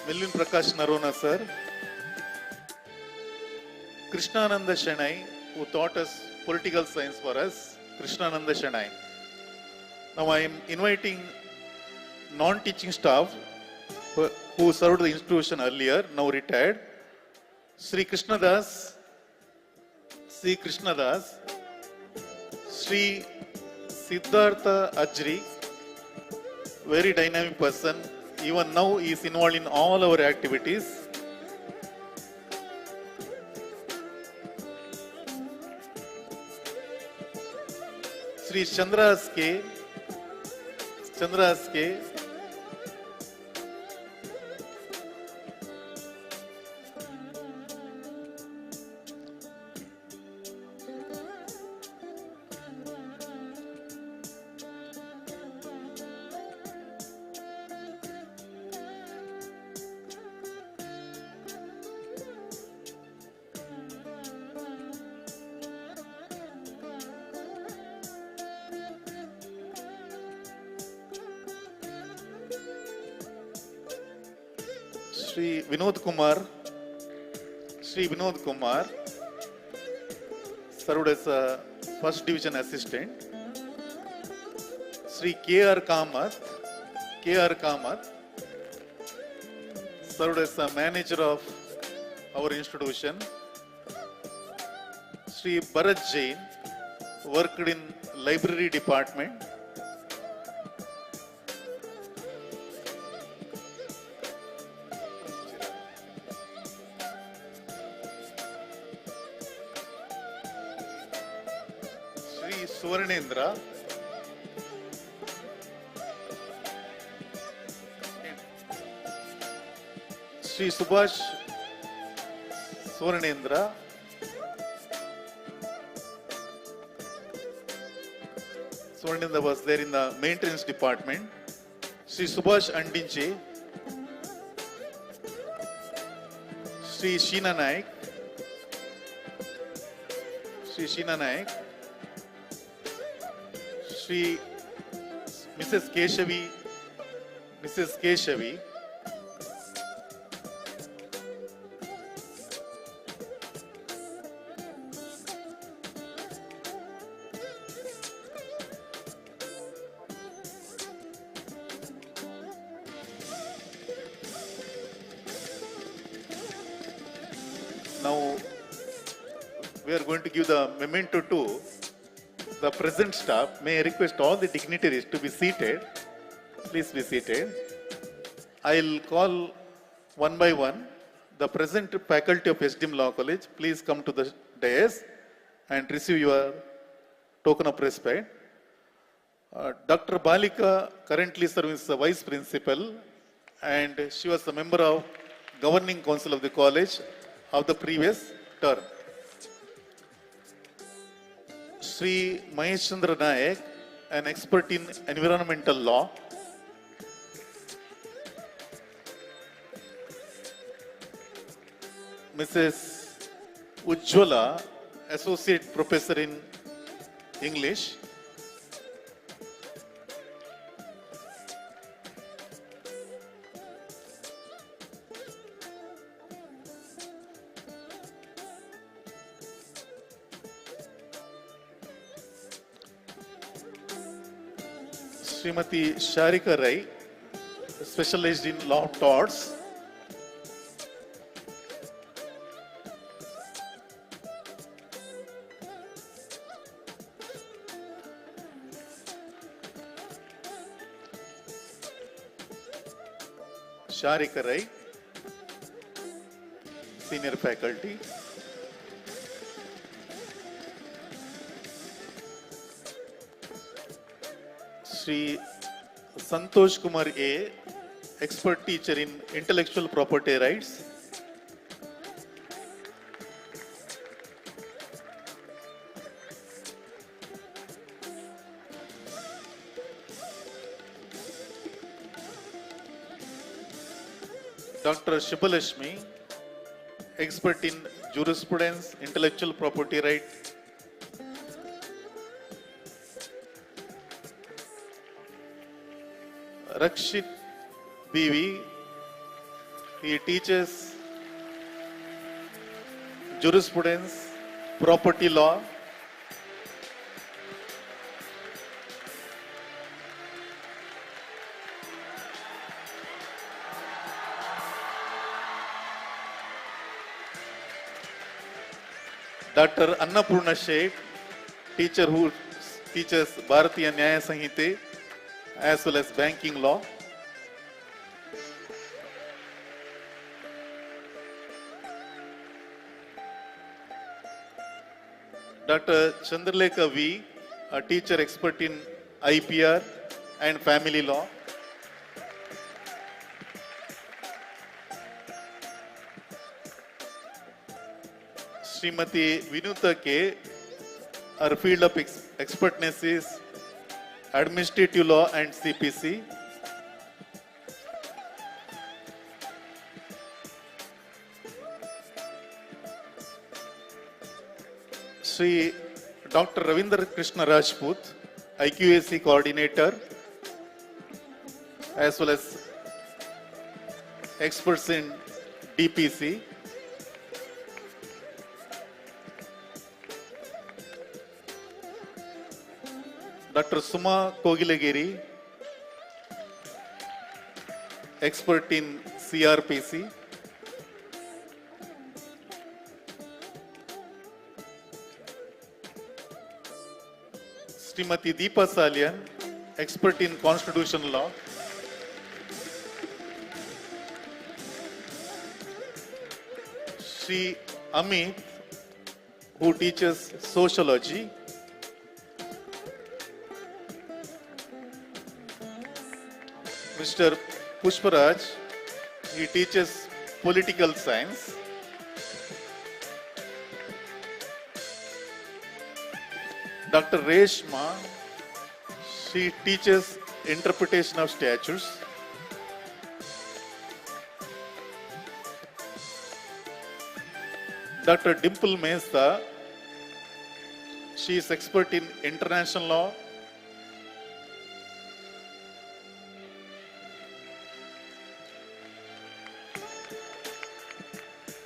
Melvin Prakash Noronha sir. Krishnananda Shanai, who taught us political science for us, Krishnananda Shanai. Now I am inviting non-teaching staff who served the institution earlier, now retired. Sri Krishnadas, Sri Siddhartha Ajri, very dynamic person. Even now he is involved in all our activities. Sri Chandras K. Sri Vinod Kumar served as a first division assistant. Sri K.R. Kamath served as a manager of our institution. Sri Bharat Jain worked in library department. Veerendra, Sri Subhash Veerendra, was there in the maintenance department. Sri Subhash Andinche, Sri Sheena Naik, Sri Mrs. Keshavi, Now we are going to give the memento to the present staff. May I request all the dignitaries to be seated. Please be seated. I'll call one by one the present faculty of SDM Law College. Please come to the dais and receive your token of respect. Dr. Balika currently serves as the Vice Principal and she was a member of Governing Council of the college of the previous term. Sri Mahesh Chandra Nayak, an expert in environmental law. Mrs. Ujjwala, Associate Professor in English. Srimati Sharika Rai, specialized in law torts. Sharika Rai, senior faculty. Sri Santosh Kumar A, expert teacher in intellectual property rights. Dr. Shubhalashmi, expert in jurisprudence, intellectual property right. Rakshit Devi, he teaches jurisprudence, property law. Dr. Annapurna Sheth, teacher who teaches Bharatiya Nyaya Sanhite as well as banking law. Dr. Chandralekha V, a teacher expert in IPR and family law. Srimati Vinuta K, her field of expertness is administrative law and CPC. Sri Dr. Ravindra Krishna Rajput, IQAC coordinator, as well as experts in DPC. Dr. Suma Kogilagiri, expert in CRPC. Srimati Deepa Salyan, expert in constitutional law. Sri Amit, who teaches sociology. Mr. Pushparaj, he teaches political science. Dr. Reshma, she teaches interpretation of statutes. Dr. Dimple Mesa, she is expert in international law.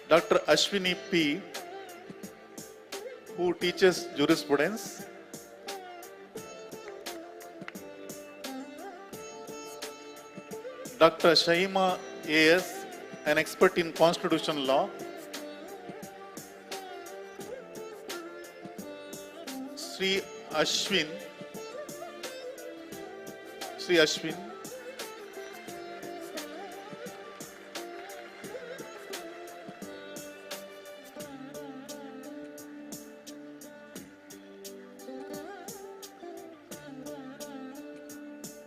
Dr. Ashwini P, who teaches jurisprudence. Dr. Shaima A.S., an expert in constitutional law. Sri Ashwin,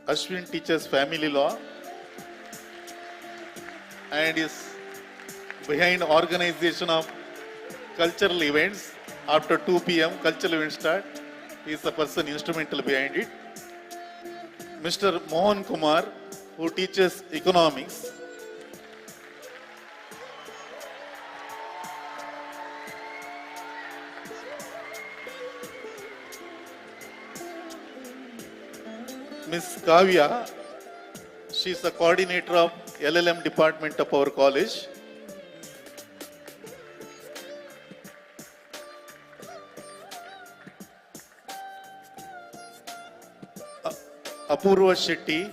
Ashwin teaches family law and is behind organization of cultural events. After 2 p.m. cultural events start. He is the person instrumental behind it. Mr. Mohan Kumar, who teaches economics. Ms. Kavya, she is the coordinator of LLM department of our college. Apurva Shetty,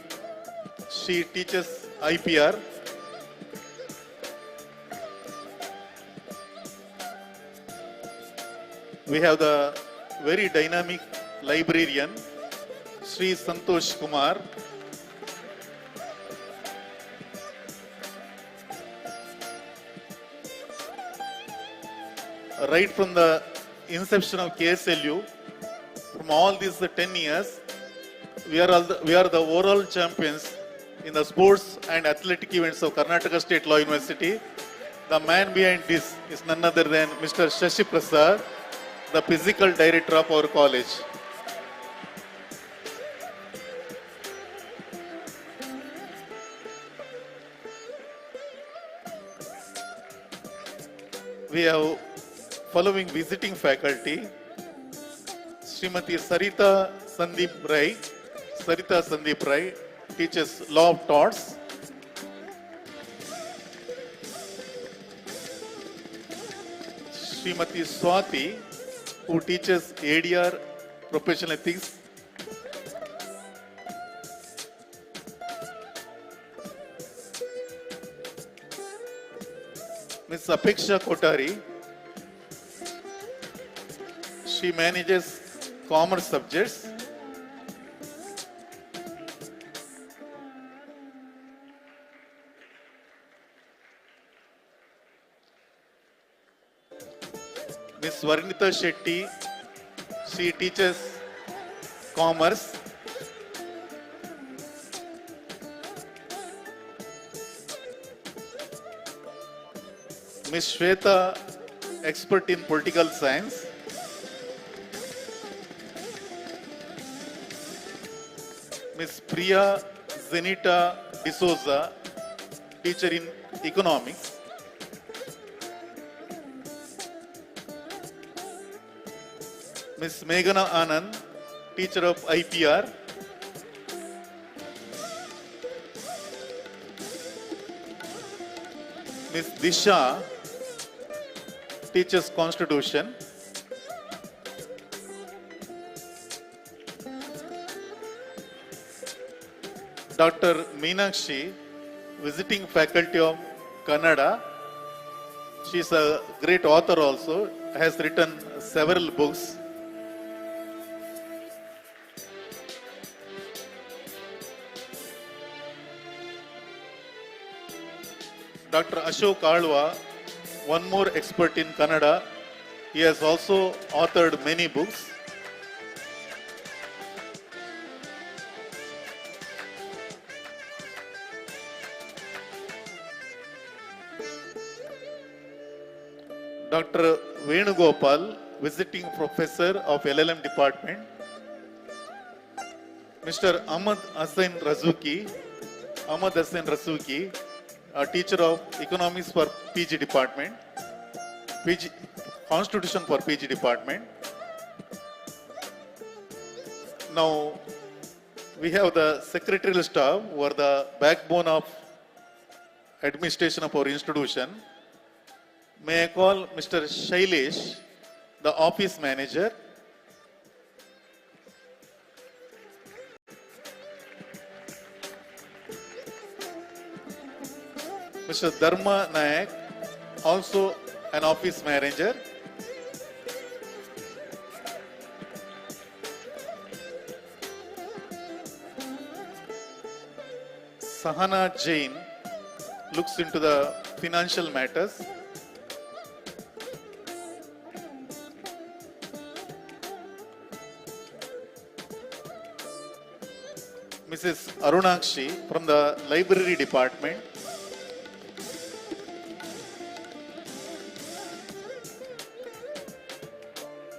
she teaches IPR. We have the very dynamic librarian, Sri Santosh Kumar. Right from the inception of KSLU, from all these 10 years, we are the overall champions in the sports and athletic events of Karnataka State Law University. The man behind this is none other than Mr. Shashi Prasad, the physical director of our college. we have following visiting faculty: Srimati Sarita Sandeep Rai teaches Law of Torts. Srimati Swati, who teaches ADR Professional Ethics. Ms. Apeksha Kotari, she manages commerce subjects. Ms. Varnita Shetty, she teaches commerce. Ms. Shweta, expert in political science. Ms. Priya Zenita D'Souza, teacher in economics. Ms. Meghana Anand, teacher of IPR. Ms. Disha teaches Constitution. Dr. Meenakshi, visiting faculty of Kannada. She is a great author also, has written several books. Dr. Ashok Alwa, one more expert in Kannada. He has also authored many books. Dr. Venugopal, visiting professor of LLM department. Mr. Ahmad Hassan Razuki, a teacher of economics for PG department, Constitution for PG department. Now, we have the secretarial staff who are the backbone of administration of our institution. May I call Mr. Shailesh, the office manager. Mr. Dharma Nayak, also an office manager. Sahana Jain looks into the financial matters. Mrs. Arunakshi from the library department.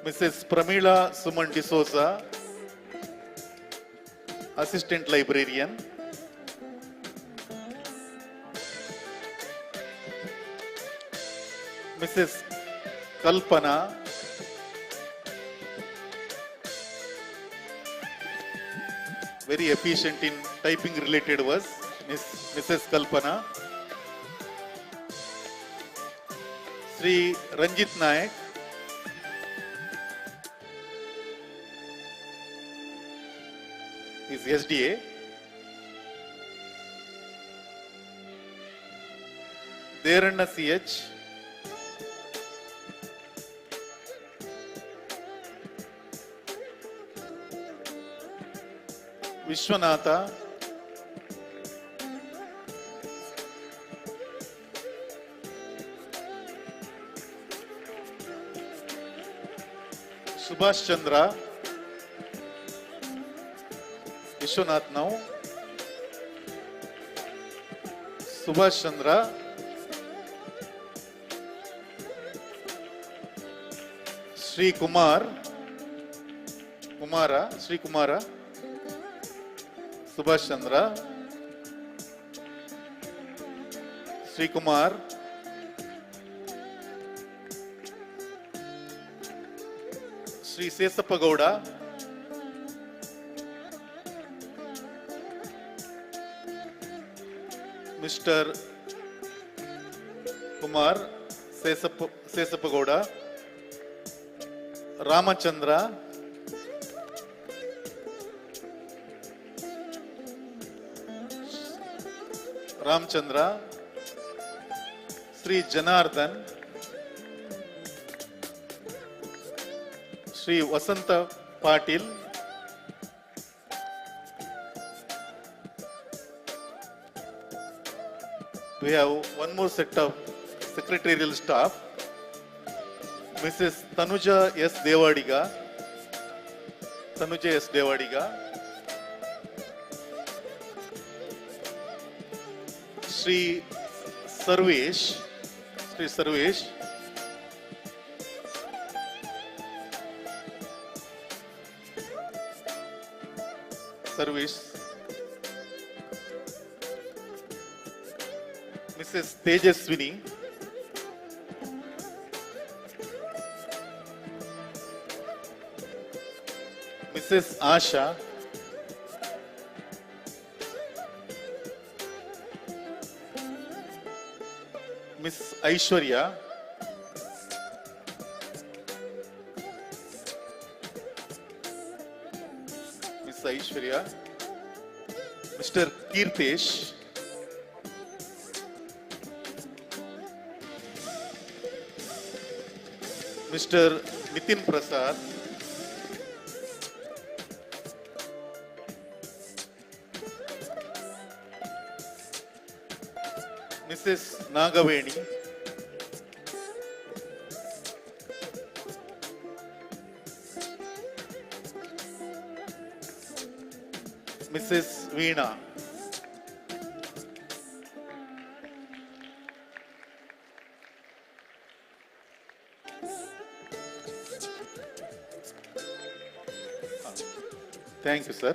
Mrs. Pramila Suman D'Souza, assistant librarian. Mrs. Kalpana, very efficient in typing related words, Mrs. Kalpana. Sri Ranjit Nayak, is SDA. Veerendra CH, Vishwanatha, Subhash Chandra, Vishwanath now, Subhash Chandra, Sri Kumara, Subhash Chandra, Sri Kumar, Sri Sesappa Gowda, Mr. Kumar Sesappa Gowda, Ramachandra, Sri Janardhan, Sri Vasanta Patil, we have one more set of secretarial staff, Mrs. Tanuja S. Devadiga, Sri Sarvesh, Mrs. Tejaswini, Mrs. Asha, Miss Aishwarya, Mr. Kirtesh, Mr. Nitin Prasad, Mrs. Nagaveni, Mrs. Veena. Thank you, sir.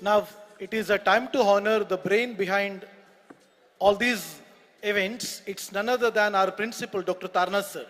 Now, it is a time to honor the brain behind all these events. It's none other than our principal, Dr. Tarnas, sir.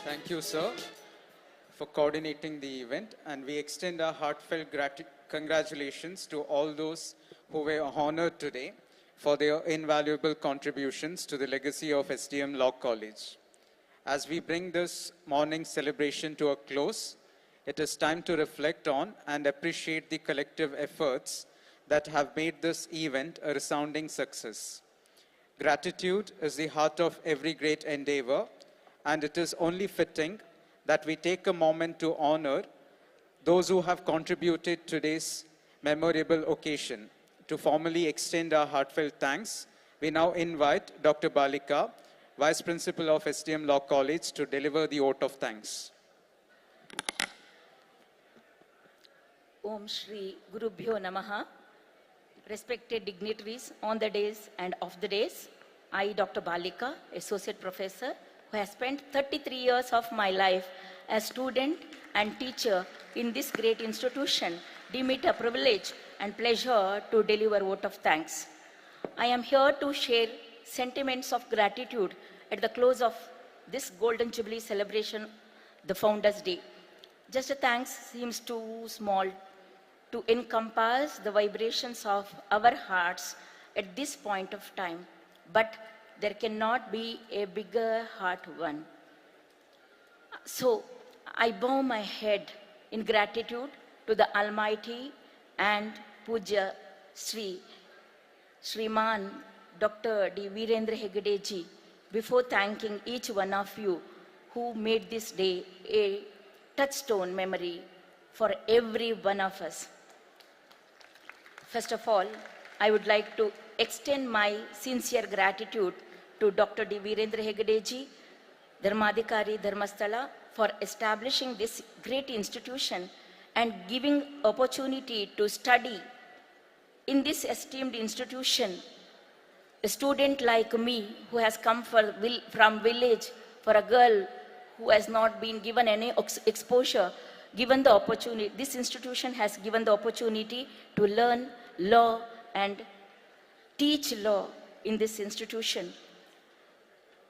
Thank you, sir, for coordinating the event, and we extend our heartfelt congratulations to all those who were honored today for their invaluable contributions to the legacy of SDM Law College. As we bring this morning's celebration to a close, it is time to reflect on and appreciate the collective efforts that have made this event a resounding success. Gratitude is the heart of every great endeavor, and it is only fitting that we take a moment to honor those who have contributed to today's memorable occasion. To formally extend our heartfelt thanks, we now invite Dr. Balika, Vice Principal of SDM Law College, to deliver the oath of thanks. Om Shri Gurubhyo Namaha. Respected dignitaries on the days and off the days, I, Dr. Balika, Associate Professor, who has spent 33 years of my life as student and teacher in this great institution, deem it a privilege and pleasure to deliver vote of thanks. I am here to share sentiments of gratitude at the close of this Golden Jubilee celebration, the Founders' Day. Just a thanks seems too small to encompass the vibrations of our hearts at this point of time, but there cannot be a bigger heart one. So I bow my head in gratitude to the Almighty and Puja Shriman Dr. D. Veerendra Heggade ji, before thanking each one of you who made this day a touchstone memory for every one of us. First of all, I would like to extend my sincere gratitude to Dr. D. Veerendra Heggade ji, Dharmadhikari Dharmasthala, for establishing this great institution and giving opportunity to study in this esteemed institution. A student like me who has come from village, for a girl who has not been given any exposure, given the opportunity, this institution has given the opportunity to learn law and teach law in this institution.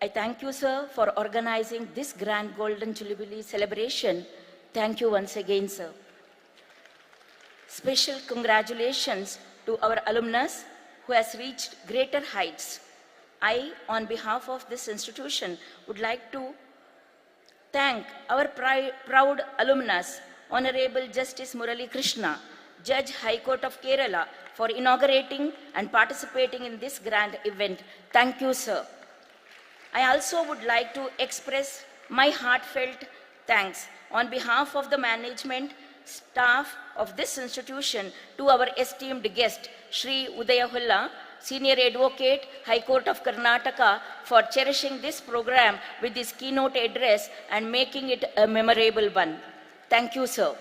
I thank you, sir, for organizing this grand Golden Jubilee celebration. Thank you once again, sir. Special congratulations to our alumnus who has reached greater heights. I, on behalf of this institution, would like to thank our proud alumnus, Honorable Justice Murali Krishna, Judge High Court of Kerala, for inaugurating and participating in this grand event. Thank you, sir. I also would like to express my heartfelt thanks on behalf of the management staff of this institution to our esteemed guest, Shri Udayahulla, Senior Advocate, High Court of Karnataka, for cherishing this program with his keynote address and making it a memorable one. Thank you, sir.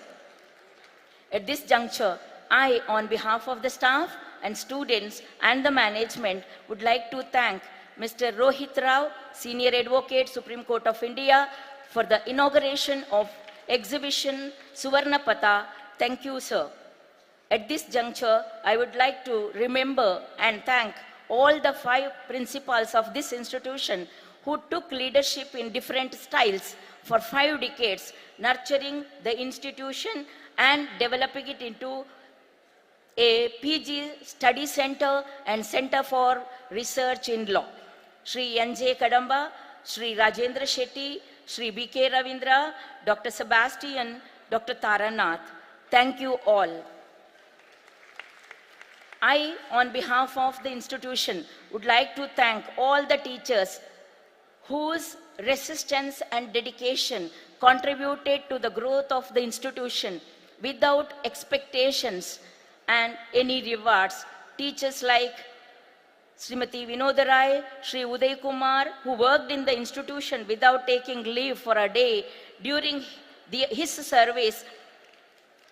At this juncture, I, on behalf of the staff and students and the management, would like to thank Mr. Rohit Rao, Senior Advocate, Supreme Court of India, for the inauguration of exhibition Suvarnapata. Thank you, sir. At this juncture, I would like to remember and thank all the 5 principals of this institution who took leadership in different styles for 5 decades, nurturing the institution and developing it into a PG study center and center for research in law. Shri N.J. Kadamba, Shri Rajendra Shetty, Shri B.K. Ravindra, Dr. Sebastian, Dr. Taranath. Thank you all. I, on behalf of the institution, would like to thank all the teachers whose resistance and dedication contributed to the growth of the institution without expectations and any rewards. Teachers like Srimati Vinodarai, Shri Uday Kumar, who worked in the institution without taking leave for a day during his service,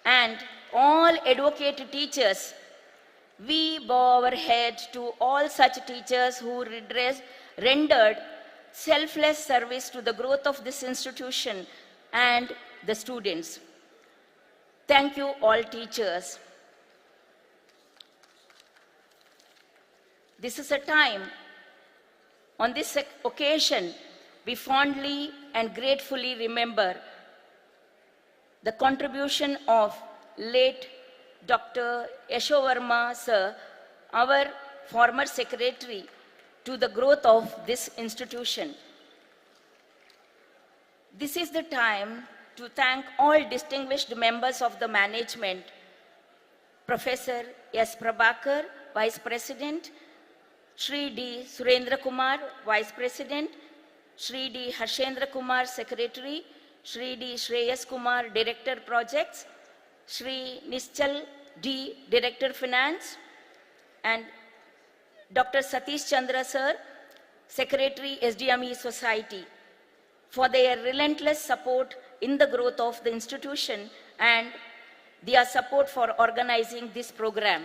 and all advocate teachers. We bow our head to all such teachers who rendered selfless service to the growth of this institution and the students. Thank you all teachers. This is a time, on this occasion, we fondly and gratefully remember the contribution of late Dr. Yashovarma sir, our former secretary, to the growth of this institution. This is the time to thank all distinguished members of the management, Professor S. Prabhakar, Vice President, Shri D. Surendra Kumar, Vice President, Shri D. Harshendra Kumar, Secretary, Shri D. Shreyas Kumar, Director Projects, Shri Nischal D. Director Finance, and Dr. Satish Chandra Sir, Secretary SDM Society, for their relentless support in the growth of the institution and their support for organizing this program.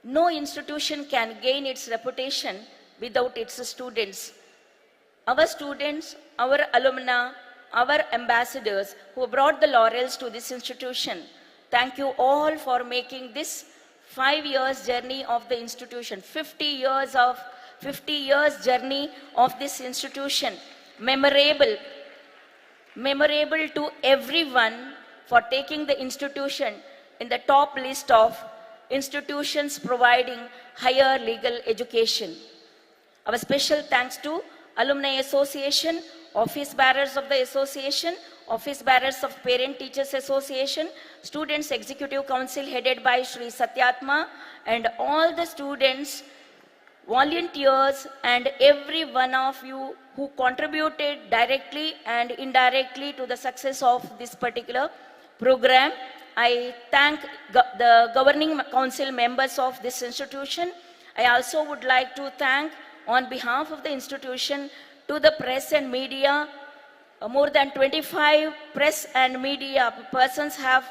No institution can gain its reputation without its students. Our students, our alumni, our ambassadors who brought the laurels to this institution. Thank you all for making this 5 years journey of the institution, 50 years journey of this institution memorable to everyone for taking the institution in the top list of institutions providing higher legal education. Our special thanks to Alumni Association, Office Bearers of the Association, Office Bearers of Parent Teachers Association, Students Executive Council headed by Sri Satyatma, and all the students, volunteers, and every one of you who contributed directly and indirectly to the success of this particular program. I thank the governing council members of this institution. I also would like to thank on behalf of the institution to the press and media. More than 25 press and media persons have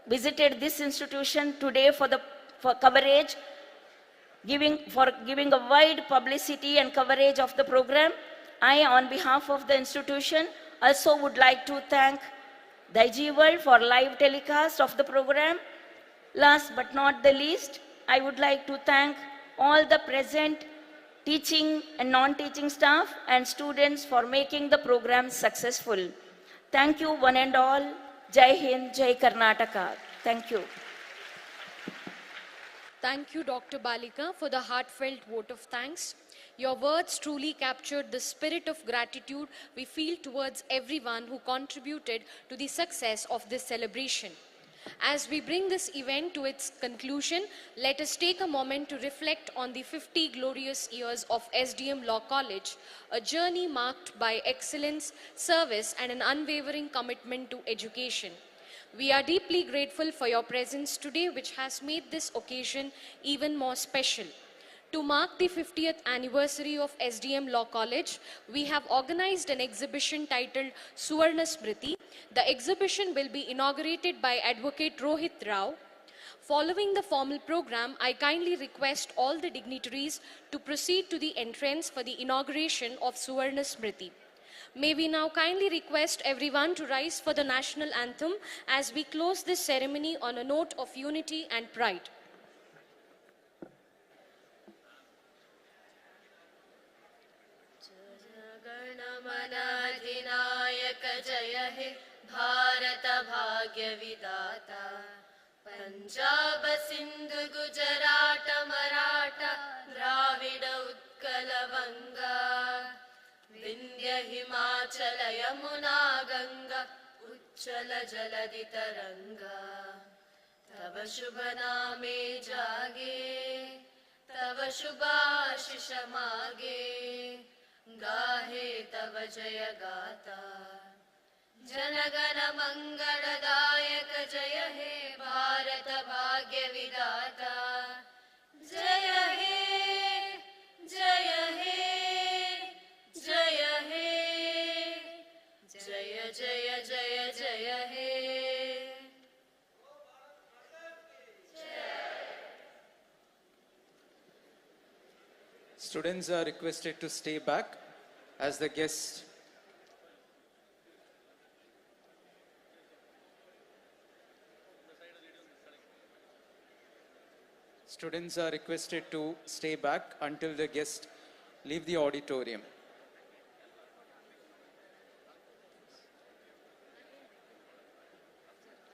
visited this institution today for coverage, giving a wide publicity and coverage of the program. I, on behalf of the institution, also would like to thank Daiji World for live telecast of the program. Last but not the least, I would like to thank all the present teaching and non-teaching staff and students for making the program successful. Thank you one and all. Jai Hind, Jai Karnataka. Thank you. Thank you, Dr. Balika, for the heartfelt vote of thanks. Your words truly captured the spirit of gratitude we feel towards everyone who contributed to the success of this celebration. As we bring this event to its conclusion, let us take a moment to reflect on the 50 glorious years of SDM Law College, a journey marked by excellence, service, and an unwavering commitment to education. We are deeply grateful for your presence today, which has made this occasion even more special. To mark the 50th anniversary of SDM Law College, we have organized an exhibition titled Suvarna Smriti. The exhibition will be inaugurated by Advocate Rohit Rao. Following the formal program, I kindly request all the dignitaries to proceed to the entrance for the inauguration of Suvarna Smriti. May we now kindly request everyone to rise for the national anthem as we close this ceremony on a note of unity and pride. गणमनाधिनायक जय हे भारत भाग्य विधाता पंजाब सिंध गुजरात मराठा द्राविड उत्कल वंगा विंध्य हिमाचल यमुना गंगा उच्चल जलधि तरंगा तव शुभ नामे जागे तव शुभाशिष मागे गाहे तव जय गाता जनगण मंगलदायक जय हे भारत भाग्य विधाता जय हे जय हे जय हे जय जय जय जय हे Students are requested to stay back as the guests until the guests leave the auditorium.